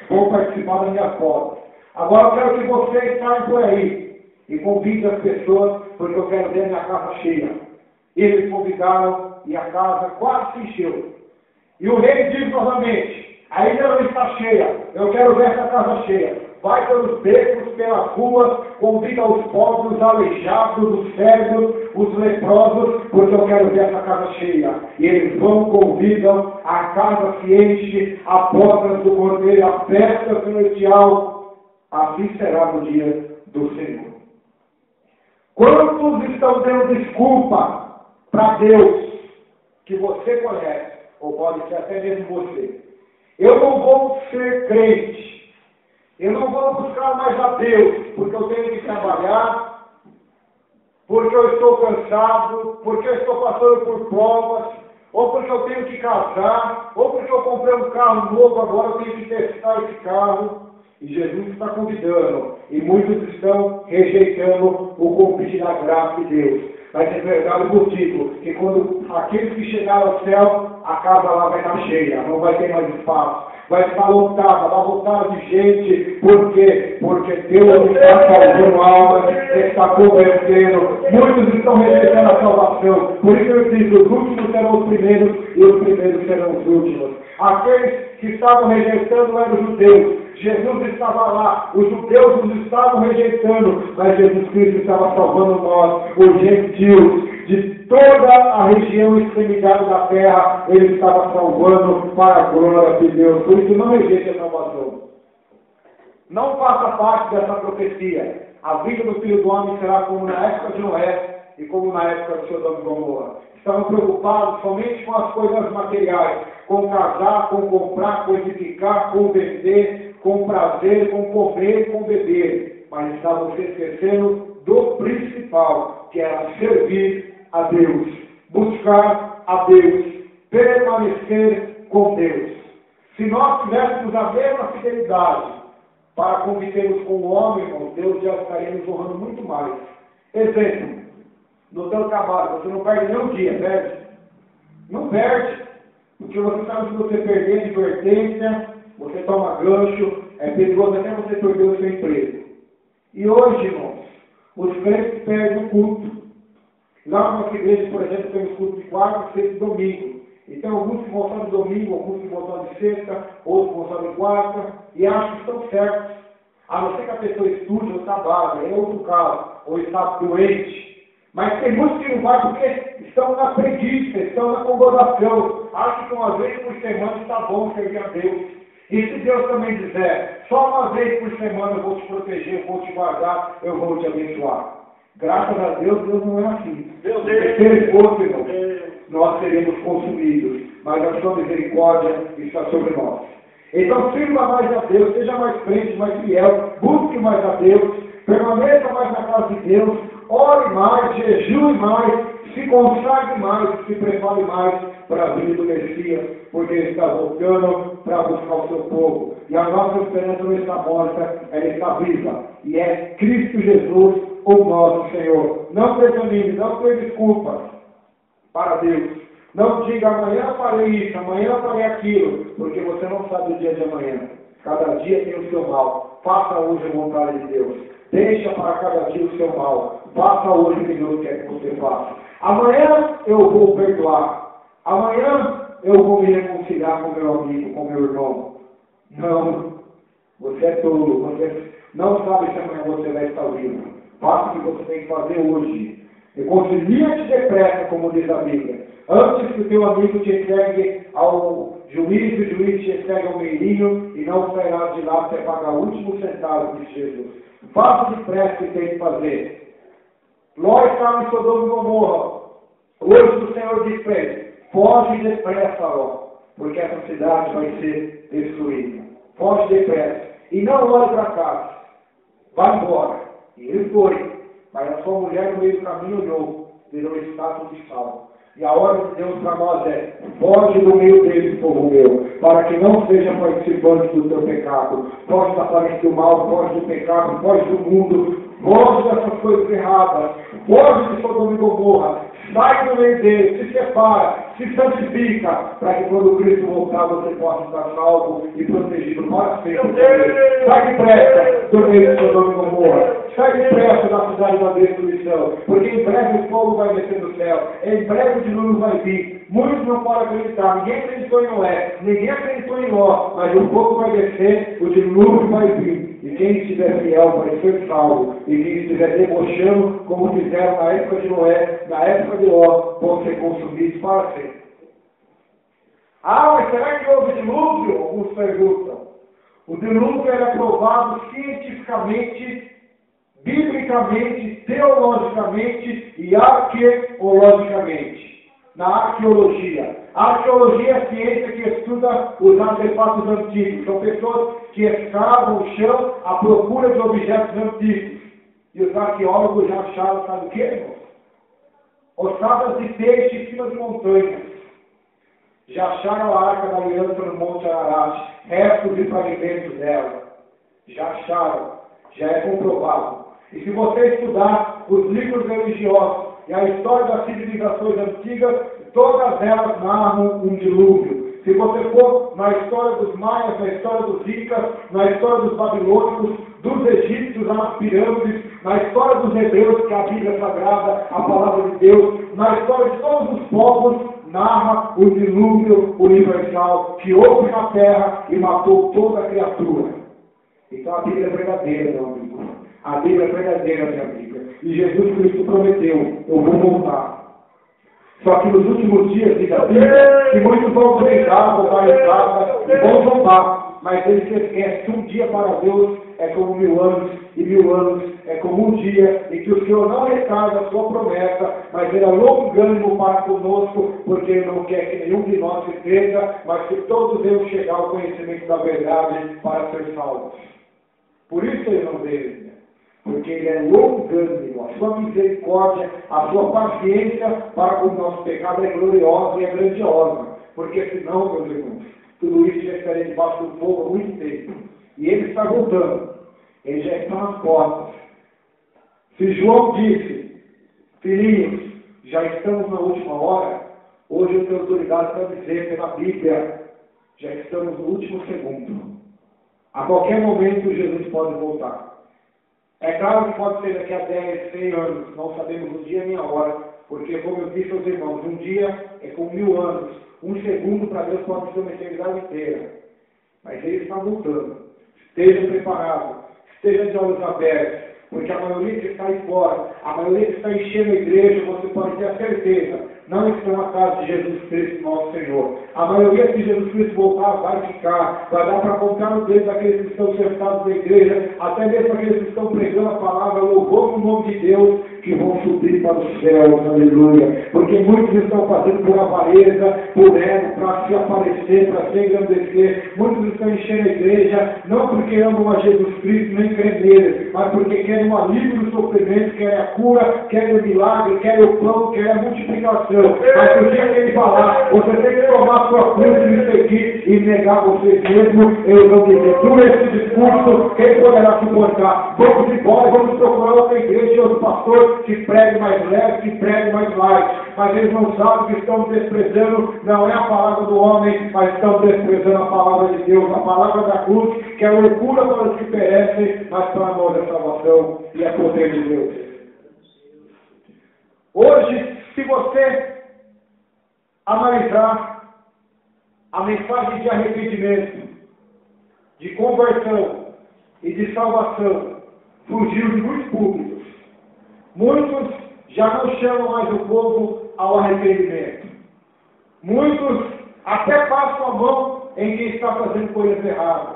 vão participar da minha boda. Agora eu quero que vocês saiam por aí e convidem as pessoas, porque eu quero ver a minha casa cheia. Eles convidaram e a casa quase se encheu. E o rei diz novamente: ainda não está cheia, eu quero ver essa casa cheia. Vai pelos becos, pelas ruas, convida os pobres, os aleijados, os cegos, os leprosos, porque eu quero ver essa casa cheia. E eles vão, convidam, a casa se enche, a porta do cordeiro, a festa celestial. Assim será no dia do Senhor. Quantos estão dando desculpa para Deus, que você conhece, ou pode ser até mesmo você? Eu não vou ser crente. Eu não vou buscar mais a Deus, porque eu tenho que trabalhar, porque eu estou cansado, porque eu estou passando por provas, ou porque eu tenho que casar, ou porque eu comprei um carro novo, agora eu tenho que testar esse carro. E Jesus está convidando, e muitos estão rejeitando o convite da graça de Deus. Vai ser verdade contigo, que quando aqueles que chegaram ao céu, a casa lá vai estar cheia, não vai ter mais espaço. Vai estar lotada, vai lotar de gente. Por quê? Porque Deus está salvando almas, está convertendo. Muitos estão rejeitando a salvação. Por isso eu digo: os últimos serão os primeiros e os primeiros serão os últimos. Aqueles que estavam rejeitando eram os judeus. Jesus estava lá, os judeus nos estavam rejeitando, mas Jesus Cristo estava salvando nós, os gentios, de toda a região extremidade da terra. Ele estava salvando para a glória de Deus. Por isso não rejeite a salvação. Não faça parte dessa profecia. A vida do Filho do Homem será como na época de Noé e como na época de Sodoma e Gomorra. Estavam preocupados somente com as coisas materiais, com casar, com comprar, com edificar, com vender, com prazer, com comer, com beber. Mas estavam se esquecendo do principal, que era servir a Deus, buscar a Deus, permanecer com Deus. Se nós tivéssemos a mesma fidelidade para convivermos com o homem, irmão, Deus já estaria nos honrando muito mais. Exemplo, no teu trabalho, você não perde nem um dia, perde? Não perde, porque você sabe que você perder advertência, você toma gancho, é perigoso até você perder o seu emprego. E hoje, irmãos, os crentes perdem o culto. Lá na nossa igreja, por exemplo, temos culto de quarta, sexta e domingo. Então, alguns que vão só de domingo, alguns que vão só de sexta, outros vão só de quarta, e acham que estão certos. A não ser que a pessoa estude ou trabalhe, é outro caso, ou está doente. Mas tem muitos que não vão porque estão na preguiça, estão na acomodação. Acham que uma vez por semana está bom servir a Deus. E se Deus também dizer, só uma vez por semana eu vou te proteger, eu vou te guardar, eu vou te abençoar. Graças a Deus, Deus não é assim. Se Ele fosse, irmão, nós seremos consumidos. Mas a sua misericórdia está sobre nós. Então, sirva mais a Deus, seja mais crente, mais fiel, busque mais a Deus, permaneça mais na casa de Deus, ore mais, jejue mais, se consagre mais, se prepare mais para a vinda do Messias, porque Ele está voltando para buscar o seu povo. E a nossa esperança não está morta, ela está viva. E é Cristo Jesus, o nosso Senhor. Não desanime, não tenha desculpas para Deus. Não diga: amanhã farei isso, amanhã farei aquilo, porque você não sabe o dia de amanhã. Cada dia tem o seu mal. Faça hoje a vontade de Deus. Deixa para cada dia o seu mal. Faça hoje o que Deus quer que você faça. Amanhã eu vou perdoar. Amanhã eu vou me reconciliar com meu amigo, com meu irmão. Não. Você é tolo. Você não sabe se amanhã você vai estar vivo. Faça o que você tem que fazer hoje. Reconcilia-te depressa, como diz a Bíblia. Antes que o teu amigo te entregue ao juiz, o juiz te entregue ao meirinho, e não sairás de lá até pagar o último centavo, disse Jesus. Faça depressa o que tem que fazer. Ló estava em Sodoma e Gomorra. Hoje o Senhor diz para ele: foge depressa, Ló, porque essa cidade vai ser destruída. Foge depressa. E não olhe para trás. Vai embora. E ele foi. Mas a sua mulher no meio do caminho olhou, virou estátua de sal. E a ordem de Deus para nós é: foge do meio deles, povo meu, para que não seja participante do teu pecado. Foge da aparência do mal, foge do pecado, foge do mundo, foge dessas coisas erradas, foge de Sodoma e Gomorra, sai do meio deles, se separa, se santifica, para que quando Cristo voltar você possa estar salvo e protegido para sempre. Sai depressa do meio de Sodoma e Gomorra, sai depressa da cidade da destruição, porque em breve o fogo vai descer do céu, em breve o dilúvio vai vir. Muitos não podem acreditar, ninguém acreditou em Noé, ninguém acreditou em Ló, mas o fogo vai descer, o dilúvio vai vir. E quem estiver fiel vai ser salvo. E quem estiver debochando, como fizeram na época de Noé, na época de Ló, vão ser consumidos para sempre. Ah, mas será que houve dilúvio? Alguns perguntam. O dilúvio era provado cientificamente, biblicamente, teologicamente e arqueologicamente. Na arqueologia. A arqueologia é a ciência que estuda os artefatos antigos. São pessoas que escavam o chão à procura de objetos antigos. E os arqueólogos já acharam, sabe o que, irmãos? Ossadas de peixe em cima de montanhas. Já acharam a Arca da Aliança no Monte Ararat, restos e fragmentos dela. Já acharam, já é comprovado. E se você estudar os livros religiosos e a história das civilizações antigas, todas elas narram um dilúvio. Se você for na história dos maias, na história dos incas, na história dos babilônicos, dos egípcios, nas pirâmides, na história dos hebreus, que é a Bíblia Sagrada, a palavra de Deus, na história de todos os povos, narra o dilúvio universal que houve na terra e matou toda a criatura. Então a Bíblia é verdadeira, meu amigo. A Bíblia é verdadeira, minha amiga. E Jesus Cristo prometeu: eu vou voltar. Só que nos últimos dias, diz a Bíblia, que muitos vão acreditar, voltar em casa e vão voltar. Mas eles se esquecem que um dia para Deus é como 1000 anos, e 1000 anos é como um dia, e que o Senhor não retarda a sua promessa, mas Ele é longânimo para conosco, porque Ele não quer que nenhum de nós se perca, mas que todos devem chegar ao conhecimento da verdade para ser salvos. Por isso Ele não veio, porque Ele é longânimo, a sua misericórdia, a sua paciência para com o nosso pecado é gloriosa e é grandiosa, porque senão, meus irmãos, tudo isso já estaria debaixo do fogo há muito tempo. E Ele está voltando, Ele já está nas portas. Se João disse: filhinhos, já estamos na última hora, hoje eu tenho autoridade para dizer pela Bíblia, já estamos no último segundo. A qualquer momento Jesus pode voltar. É claro que pode ser daqui a 10, 100 anos, não sabemos o dia nem a hora, porque, como eu disse aos irmãos, um dia é como 1000 anos, um segundo para Deus pode ser uma eternidade inteira. Mas Ele está voltando. Esteja preparado, esteja de olhos abertos, porque a maioria que está aí fora, a maioria que está enchendo a igreja, você pode ter a certeza, não estão na casa de Jesus Cristo, nosso Senhor. A maioria, se Jesus Cristo voltar, vai ficar. Vai dar para contar no dedo daqueles que estão sentados na igreja, até mesmo aqueles que estão pregando a palavra, louvando o nome de Deus, que vão subir para os céus, aleluia. Porque muitos estão fazendo por avareza, por ego, para se aparecer, para se engrandecer. Muitos estão enchendo a igreja, não porque amam a Jesus Cristo, nem creem nele, mas porque querem um alívio do sofrimento, querem a cura, querem o milagre, querem o pão, querem a multiplicação. Mas o dia que Ele falar, você tem que tomar sua cruz e me seguir e negar você mesmo, eu vou dizer, por esse discurso, quem poderá suportar? Vamos embora, vamos procurar outra igreja, outro pastor, que pregue mais leve, que pregue mais light. Mas eles não sabem que estão desprezando, não é a palavra do homem, mas estão desprezando a palavra de Deus, a palavra da cruz, que é loucura para os que perecem, mas para nós é salvação e é poder de Deus. Hoje, se você analisar a mensagem de arrependimento, de conversão e de salvação, fugiu de muitos públicos. Muitos já não chamam mais o povo ao arrependimento. Muitos até passam a mão em quem está fazendo coisas erradas.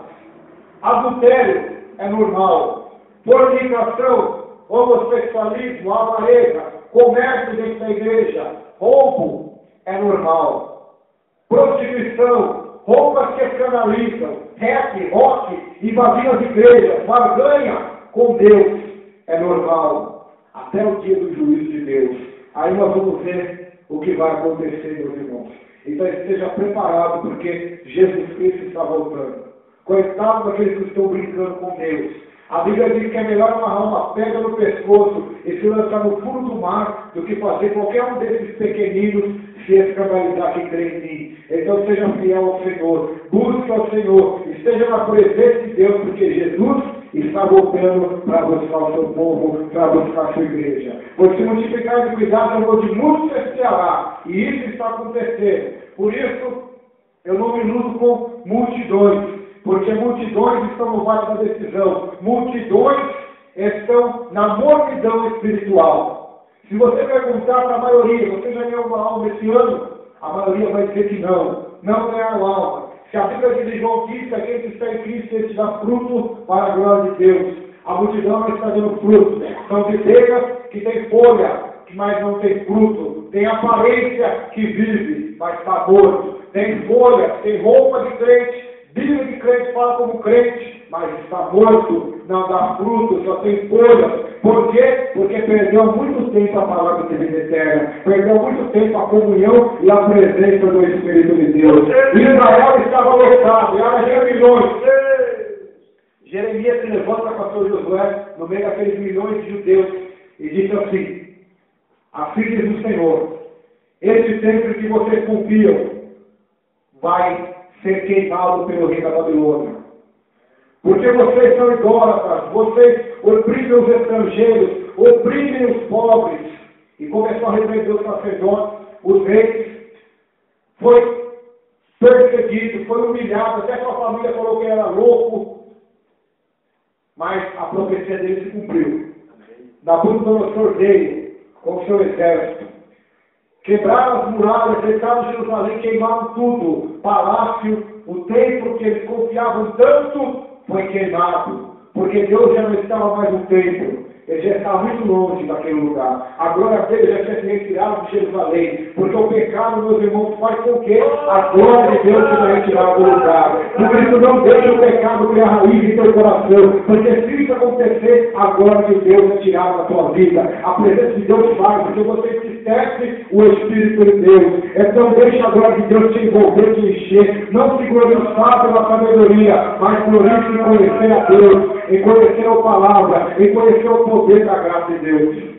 Adultério é normal. Fornicação, homossexualismo, avareza, comércio dentro da igreja, roubo é normal. Prostituição, roupas que escandalizam, rap, rock, invadir as igrejas, barganha com Deus é normal. Até o dia do juízo de Deus. Aí nós vamos ver o que vai acontecer, meus irmãos. Então esteja preparado, porque Jesus Cristo está voltando. Coitado daqueles que estão brincando com Deus. A Bíblia diz que é melhor amarrar uma pedra no pescoço e se lançar no fundo do mar do que fazer qualquer um desses pequeninos se escandalizar que crê em mim. Então seja fiel ao Senhor, busque ao Senhor, esteja na presença de Deus, porque Jesus está voltando para buscar o seu povo, para buscar a sua igreja. Pois se multiplicar de cuidado, o amor de muitos crescerá, e isso está acontecendo. Por isso, eu não me iludo com multidões, porque multidões estão no vale da decisão, multidões estão na mornidão espiritual. Se você perguntar para a maioria, você já ganhou uma alma esse ano? A maioria vai dizer que não ganharam alma. Se a Bíblia diz João diz que aquele que está em Cristo ele dá fruto para a glória de Deus. A multidão não está dando fruto. São videiras que têm folha, mas não tem fruto. Tem aparência que vive, mas está morto. Tem folha, tem roupa de crente, Bíblia de crente fala como crente, mas está morto, não dá fruto, só tem folhas. Por quê? Porque perdeu muito tempo a palavra de vida eterna, perdeu muito tempo a comunhão e a presença do Espírito de Deus. Israel estava lotado, e era milhões. Jeremias se levanta, pastor Josué, no meio daqueles milhões de judeus, e diz assim diz o Senhor, esse templo que vocês confiam vai ser queimado pelo rei da Babilônia. Porque vocês são idólatras, vocês oprimem os estrangeiros, oprimem os pobres. E começou a repreender os sacerdotes, os reis. Foi perseguido, foi humilhado, até sua família falou que era louco. Mas a profecia dele se cumpriu. Nabucodonosor veio com o seu exército. Quebraram as muralhas, fecharam Jerusalém, queimaram tudo. Palácio, o templo que eles confiavam tanto, foi queimado. Porque Deus já não estava mais no templo. Ele já estava muito longe daquele lugar. A glória dele já tinha se retirado de Jerusalém. Porque o pecado, meus irmãos, faz com que a glória de Deus seja retirada do lugar. Por isso não deixe o pecado criar raiz em teu coração. Porque se isso acontecer, a glória de Deus é tirada da tua vida. A presença de Deus faz, porque você entristece o Espírito de Deus. Então deixa a glória de Deus te envolver, te encher. Não se glorificar pela sabedoria, mas glorifique em conhecer a Deus, em conhecer a palavra, em conhecer o poder da graça de Deus.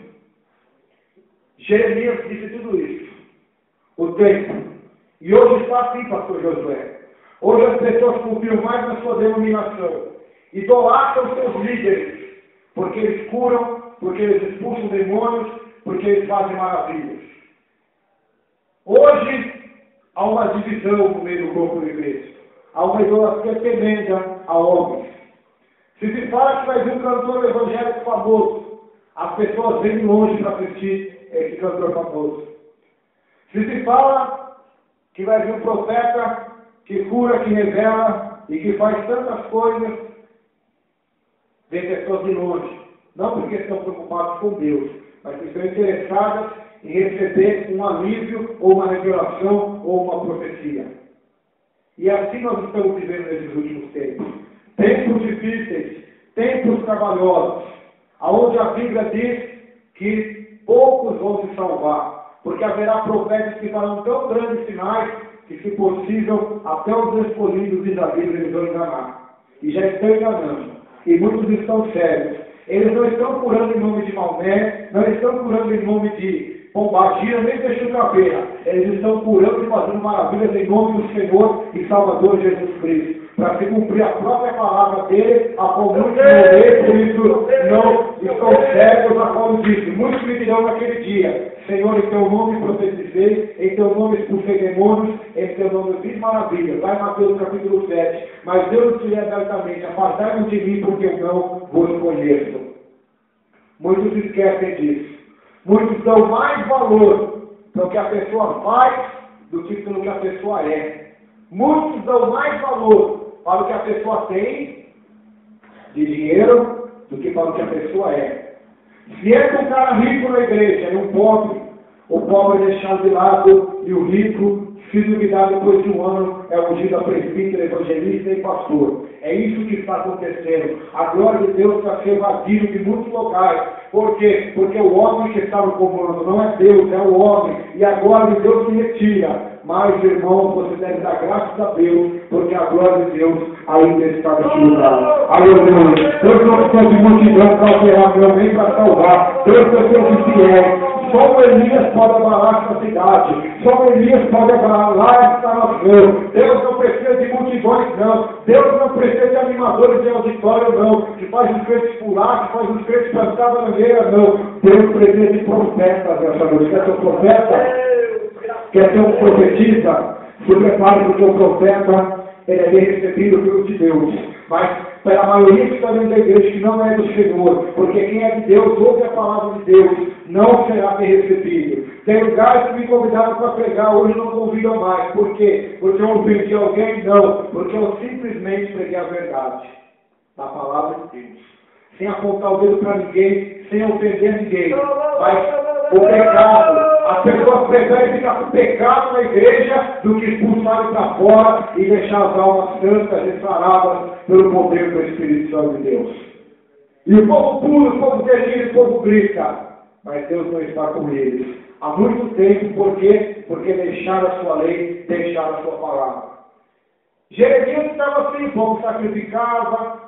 Jeremias disse tudo isso. O tempo. E hoje está assim, pastor Josué. Hoje as pessoas confiam mais na sua denominação. Idolatram seus líderes. Porque eles curam, porque eles expulsam demônios, porque eles fazem maravilhas. Hoje há uma divisão no meio do corpo de Cristo. Há uma idolatria tremenda a homens. Se fala que vai vir um cantor evangélico famoso, as pessoas vêm longe para assistir esse cantor famoso. Se fala que vai vir um profeta que cura, que revela e que faz tantas coisas, vem pessoas de longe. Não porque estão preocupados com Deus, mas que estão interessadas em receber um alívio, ou uma revelação, ou uma profecia. E assim nós estamos vivendo nesses últimos tempos. Tempos difíceis, tempos trabalhosos, aonde a Bíblia diz que poucos vão se salvar, porque haverá profetas que farão tão grandes sinais que, se possível, até os escolhidos de Davi eles vão enganar. E já estão enganando. E muitos estão sérios. Eles não estão curando em nome de Maomé, não estão curando em nome de Pombagira, nem de Chucabeira. Eles estão curando e fazendo maravilhas em nome do Senhor e Salvador Jesus Cristo. Para se cumprir a própria palavra dele, a qual muitos morrer, por isso não estão cegos, a qual disse, muitos me dirão naquele dia, Senhor, em teu nome profetizei, em teu nome expulsei demônios, em teu nome fiz maravilhas. Vai Mateus capítulo 7. Mas Deus disse abertamente, apartai-vos de mim, porque eu não vos conheço. Muitos esquecem disso. Muitos dão mais valor para o que a pessoa faz do que pelo que a pessoa é. Muitos dão mais valor para o que a pessoa tem de dinheiro do que para o que a pessoa é. Se entra um cara rico na igreja e um pobre, o pobre é deixado de lado e o rico Se duvidar, depois de um ano, é ungido a presbítero, evangelista e pastor. É isso que está acontecendo. A glória de Deus está sendo evadida de muitos locais. Por quê? Porque o homem que está no comando não é Deus, é o homem. E a glória de Deus se retira. Mas, irmãos, você deve dar graças a Deus, porque a glória de Deus ainda está nesse lugar. Aleluia. Deus não precisa de multidão para operar, meu bem para salvar. Deus precisa de fiéis. Só o Elias pode abalar essa cidade. Só o Elias pode abalar esta nação. Deus não precisa de multidões, não. Deus não precisa de animadores de auditório, não. Que faz os crentes pular, que faz os crentes cantar a bandeira, não. Deus precisa de profetas nessa noite. Quer ser um profeta? Quer ser um profetista? Se prepare, porque o profeta ele é bem recebido pelo de Deus. Mas para a maioria que está dentro da igreja que não é do Senhor, porque quem é de Deus ouve a palavra de Deus, não será bem recebido. Tem lugares que me convidaram para pregar, hoje não convidam mais. Por quê? Porque eu ofendi alguém? Não. Porque eu simplesmente preguei a verdade da palavra de Deus. Sem apontar o dedo para ninguém, sem ofender ninguém. Mas o pecado, as pessoas preferem ficar com pecado na igreja do que expulsarem para fora e deixar as almas santas e saradas pelo poder do Espírito Santo de Deus. E o povo pula, o povo delira, o povo grita. Mas Deus não está com eles. Há muito tempo, por quê? Porque deixaram a sua lei, deixaram a sua palavra. Jeremias estava assim, o povo sacrificava,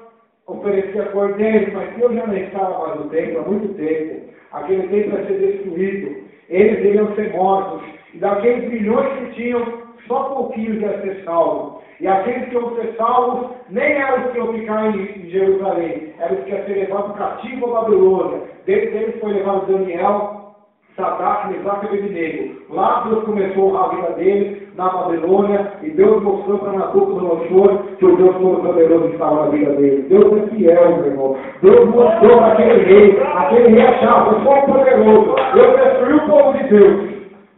oferecia cordeiro, mas Deus já não estava mais no templo há muito tempo. Aquele templo ia ser destruído. Eles iriam ser mortos. E daqueles milhões que tinham, só pouquinhos iam ser salvos. E aqueles que iam ser salvos, nem eram os que iam ficar em Jerusalém. Eram os que iam ser levados cativo à Babilônia. Dentre eles foi levado Daniel, Sadraque, Mesaque e Abednego. Lá Deus começou a vida deles, na Babilônia, e Deus mostrou para Nabucodonosor que o Deus Todo-Poderoso estava na vida dele. Deus é fiel, meu irmão. Deus mostrou para aquele rei achava, eu sou poderoso, eu destruí o povo de Deus.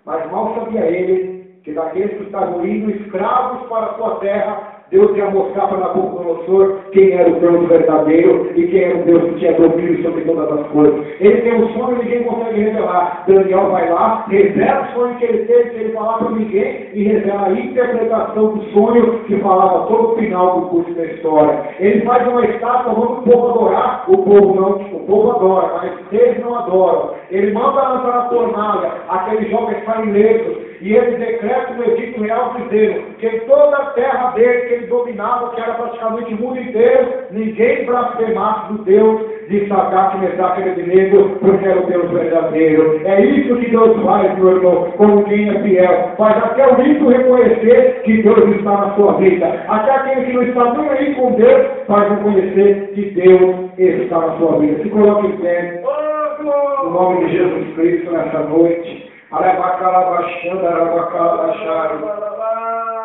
Mas mal sabia ele que daqueles que estavam indo escravos para a sua terra, Deus ia mostrar para Nabucodonosor quem era o Deus verdadeiro e quem era o Deus que tinha domínio sobre todas as coisas. Ele tem um sonho e ninguém consegue revelar. Daniel vai lá, revela o sonho que ele teve, sem ele falar para ninguém, e revela a interpretação do sonho que falava todo o final do curso da história. Ele faz uma estátua, manda o povo adorar, o povo não, o povo adora, mas eles não adoram. Ele manda lançar na fornalha, aqueles jovens saem ilesos, e ele decreta no edito real dizendo que em toda a terra dele, que ele dominava, que era praticamente o mundo inteiro, ninguém blasfemasse do Deus de Sadraque, Mesaque e Abednego, porque era o Deus verdadeiro. É isso que Deus faz, meu irmão, como quem é fiel. Faz até o rico reconhecer que Deus está na sua vida. Até aquele que não está nem aí com Deus, faz reconhecer que Deus está na sua vida. Se coloque em pé, no nome de Jesus Cristo, nessa noite.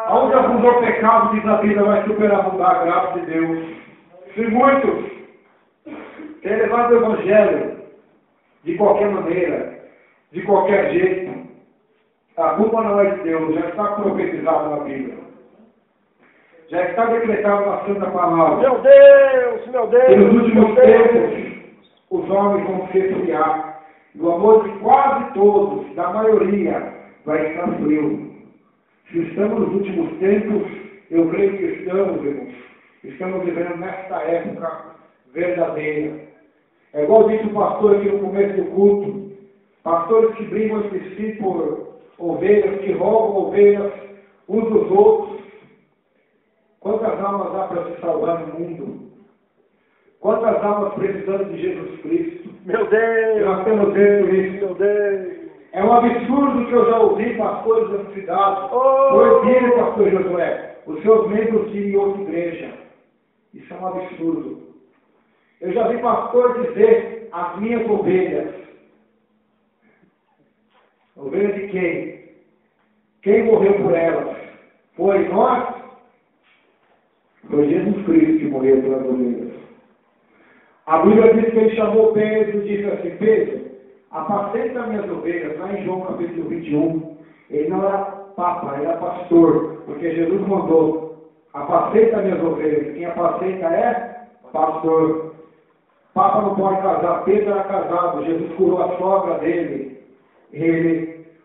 Aonde abundou o pecado, diz a Bíblia, vai superabundar a graça de Deus. Se muitos têm levado o Evangelho de qualquer maneira, de qualquer jeito, a culpa não é de Deus, já está profetizado na Bíblia. Já está decretado na Santa Palavra. Meu Deus, meu Deus. E nos últimos tempos, os homens vão se esfriar. E o amor de quase todos, da maioria, vai estar frio. Se estamos nos últimos tempos, eu creio que estamos, irmãos. Estamos vivendo nesta época verdadeira. É igual disse o pastor aqui no começo do culto. Pastores que brigam entre si por ovelhas, que roubam ovelhas uns dos outros. Quantas almas há para se salvar no mundo? Quantas almas precisando de Jesus Cristo? Meu Deus! Nós temos vendo isso. Meu Deus! É um absurdo que eu já ouvi pastores da cidade proibirem, pastor Josué, os seus membros de ir em outra igreja. Isso é um absurdo. Eu já vi pastor dizer, as minhas ovelhas. Ovelhas de quem? Quem morreu por elas? Foi nós? Foi Jesus Cristo que morreu pelas ovelhas. A Bíblia diz que ele chamou Pedro e disse assim, Pedro, apacenta minhas ovelhas, lá em João capítulo 21. Ele não era papa, ele era pastor, porque Jesus mandou, apacenta minhas ovelhas. Quem apacenta é pastor. Papa não pode casar, Pedro era casado, Jesus curou a sogra dele.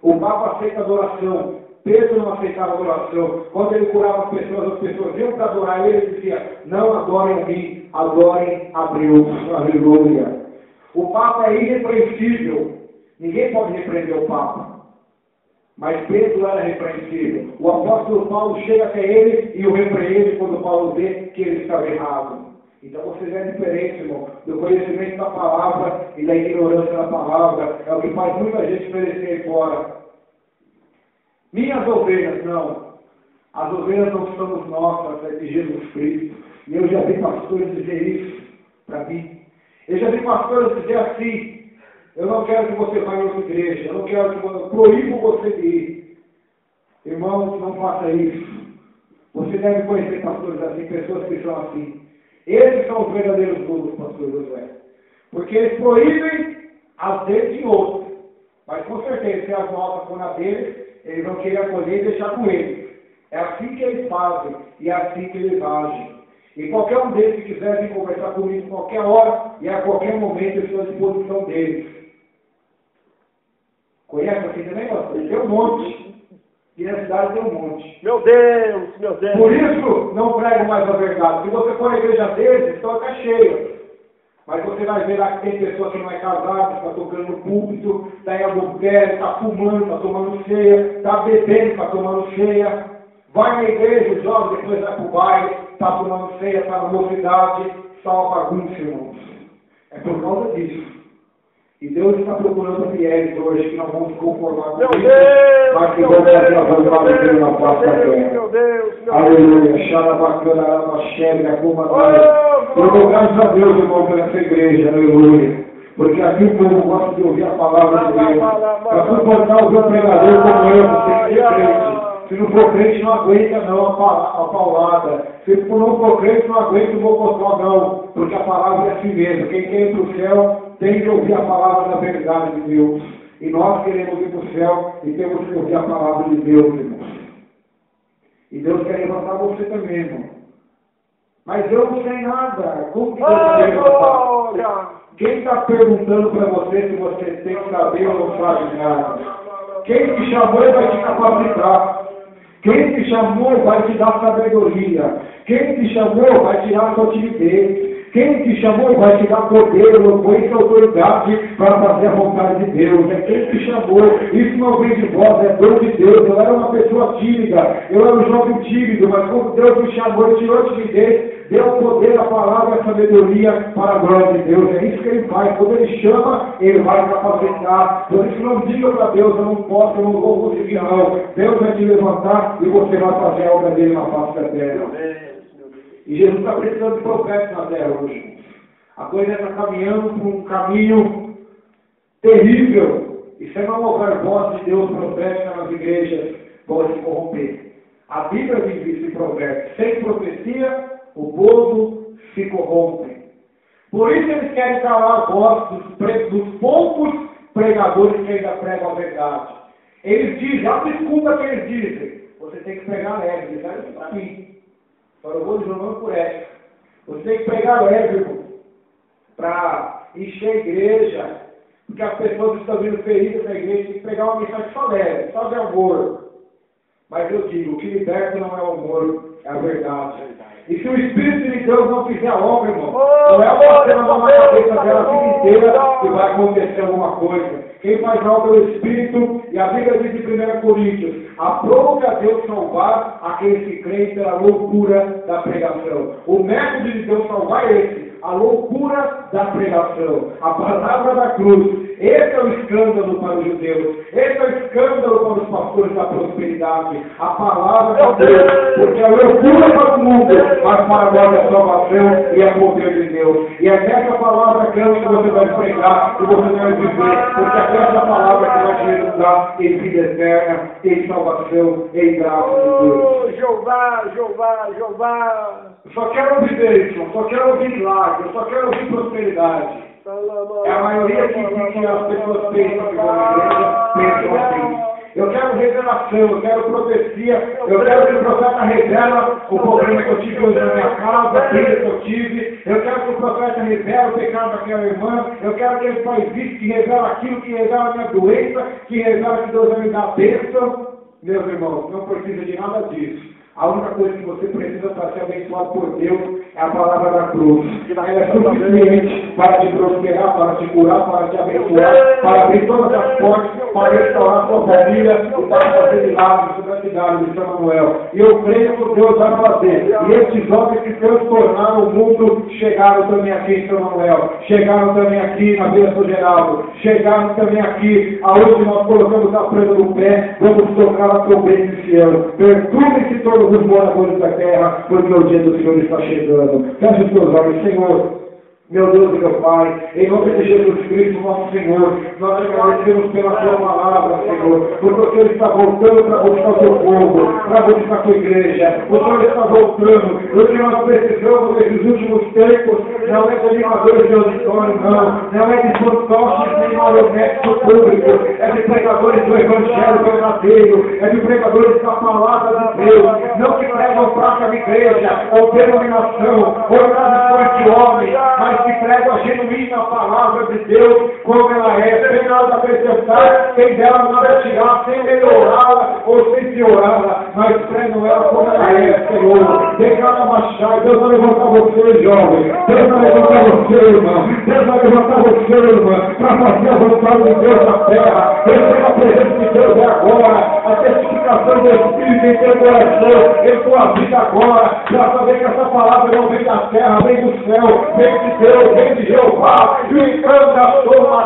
O Papa aceita adoração, Pedro não aceitava adoração. Quando ele curava as pessoas iam para adorar ele e dizia, não adorem a mim, adorem a Deus. Aleluia. O Papa é irrepreensível. Ninguém pode repreender o Papa. Mas Pedro era repreensível. O apóstolo Paulo chega até ele e o repreende quando Paulo vê que ele estava errado. Então você vê a diferença, irmão, do conhecimento da palavra e da ignorância da palavra. É o que faz muita gente perecer fora. Minhas ovelhas, não. As ovelhas não somos nossas, é de Jesus Cristo. E eu já vi pastores dizer isso para mim. Eu já vi pastores dizer assim, eu não quero que você vá em outra igreja, eu não quero que eu proíbo você de ir. Irmãos, não faça isso. Você deve conhecer pastores assim, pessoas que são assim. Eles são os verdadeiros burros, pastor José. Porque eles proíbem as deles de outros. Mas com certeza, se as nossas for na deles, eles vão querer acolher e deixar com eles. É assim que eles fazem e é assim que eles agem. E qualquer um deles que quiser vir conversar comigo qualquer hora e a qualquer momento, eu estou à disposição deles. Conhece aqui também, pastor? Tem um monte. E na cidade tem um monte. Meu Deus, meu Deus. Por isso, não prego mais a verdade. Se você for na igreja deles, então está cheia. Mas você vai ver lá que tem pessoa que não é casada, está tocando no púlpito, está em adultério, está fumando, está tomando ceia, está bebendo, está tomando ceia. Vai na igreja, o jovem, depois vai para o baile, está tomando ceia, está na mocidade, está uma bagunça, irmãos. É por causa disso. E Deus está procurando fiéis hoje que não vão se conformar com isso, mas que vão fazer a vontade dele na face da terra. Aleluia. Xara bacana, arama xéria, como eu dou graças a Deus, irmão, por essa igreja. Aleluia. Porque aqui o povo gosta de ouvir a palavra de Deus. Para suportar ouvir um pregador como eu, você tem que ser crente. Se não for crente, não aguenta não a paulada. Se não for crente, não aguenta o mocotó não. Porque a palavra é assim mesmo. Quem quer ir para o céu tem que ouvir a palavra da verdade de Deus. E nós queremos ir para o céu e temos que ouvir a palavra de Deus, irmãos. E Deus quer levantar você também, irmão. Mas eu não sei nada. Como que Deus vai levantar? Quem está perguntando para você se você tem que saber ou não sabe nada? Quem te chamou vai te capacitar. Quem te chamou vai te dar sabedoria. Quem te chamou vai tirar a sua timidez. Quem te chamou vai te dar poder, eloquência e autoridade para fazer a vontade de Deus. É quem te chamou. Isso não vem de vós, é dom de Deus. Eu era uma pessoa tímida, eu era um jovem tímido, mas quando Deus me chamou, Ele tirou a timidez, deu o poder, a palavra e a sabedoria para a glória de Deus. É isso que Ele faz. Quando Ele chama, Ele vai capacitar. Por isso não diga para Deus, eu não posso, eu não vou conseguir não. Deus vai te levantar e você vai fazer a obra dele na face da terra. E Jesus está precisando de profetas na terra hoje. A coisa está caminhando por um caminho terrível. E se não houver voz de Deus profética nas igrejas, vão se corromper. A Bíblia diz isso em Provérbios. Sem profecia, o povo se corrompe. Por isso eles querem calar a voz dos poucos pregadores que ainda pregam a verdade. Eles dizem, a desculpa que eles dizem, você tem que pregar leve, disseram isso para mim. Agora eu vou jogando por essa. Você tem que pregar leve, irmão, para encher a igreja, porque as pessoas estão vindo feridas na igreja, tem que pregar uma mensagem só leve, só de amor. Mas eu digo, o que liberta não é o amor, é a verdade. E se o Espírito de Deus não fizer a obra, irmão, não é uma cena na cabeça dela a vida inteira que vai acontecer alguma coisa. Quem faz a obra é o Espírito, e a Bíblia diz em 1 Coríntios, aprova a Deus salvar aqueles que creem pela loucura da pregação. O método de Deus salvar é esse, a loucura da pregação, a palavra da cruz. Esse é o escândalo para os judeus. Esse é o escândalo para os pastores da prosperidade. A palavra de Deus. Porque a loucura para o mundo, mas para nós é salvação e é poder de Deus. E é nessa palavra que você vai pregar e você vai viver. Porque é essa palavra que vai te redundar em vida eterna, em salvação, em graça de Deus. Jeová, Jeová, Jeová. Eu só quero ouvir bênção, só quero ouvir milagre, eu só quero ouvir prosperidade. É a maioria que as pessoas pensam que vão na igreja, pensam assim. Eu quero revelação, eu quero profecia, eu quero que o profeta revela o problema que eu tive hoje na minha casa, a briga que eu tive. Eu quero que o profeta revela o pecado daquela irmã. Eu quero que ele faz isso, que revela aquilo, que revela a minha doença, que revela que Deus vai me dar a bênção. Meus irmãos, não precisa de nada disso. A única coisa que você precisa para ser abençoado por Deus é a palavra da cruz. Ela é suficiente para te prosperar, para te curar, para te abençoar, para abrir todas as portas, para restaurar a sua família e para fazer milagres sobrenaturais de São Manuel. E eu creio que Deus vai fazer. E esses homens que transtornaram o mundo chegaram também aqui em São Manuel, chegaram também aqui na Vila São Geraldo, chegaram também aqui aonde nós colocamos a prenda no pé, vamos tocar a trombeta do céu. Perturbe-se todos os moradores da terra, porque o dia do Senhor está chegando. Feche os seus olhos, Senhor. Meu Deus e meu Pai, em nome de Jesus Cristo, nosso Senhor, nós agradecemos pela Tua palavra, Senhor, porque o Senhor está voltando para buscar o Teu povo, para buscar a Tua igreja. O Senhor está voltando. O que nós precisamos nesses últimos tempos não é de animadores de auditório, não é de fantoches nem marionetes do público, é de pregadores do Evangelho verdadeiro, é de pregadores da palavra de Deus, não que pregam praça de igreja, ou denominação, ou tradições de homens, mas que pregam a genuína palavra de Deus como ela é, sem nada acrescentar, sem dela nada tirar, sem melhorá-la ou sem piorá-la, mas pregam ela como ela é, Senhor. Declara machado, Deus vai levantar você, jovem, Deus vai levantar você, irmão, Deus vai levantar você, irmã, para fazer a vontade de Deus na terra. Receba a presença de Deus agora, a testificação do Espírito em teu coração, em tua vida agora, para saber que essa palavra não vem da terra, vem do céu, vem de Deus, vem de Jeová, e o encanto da sua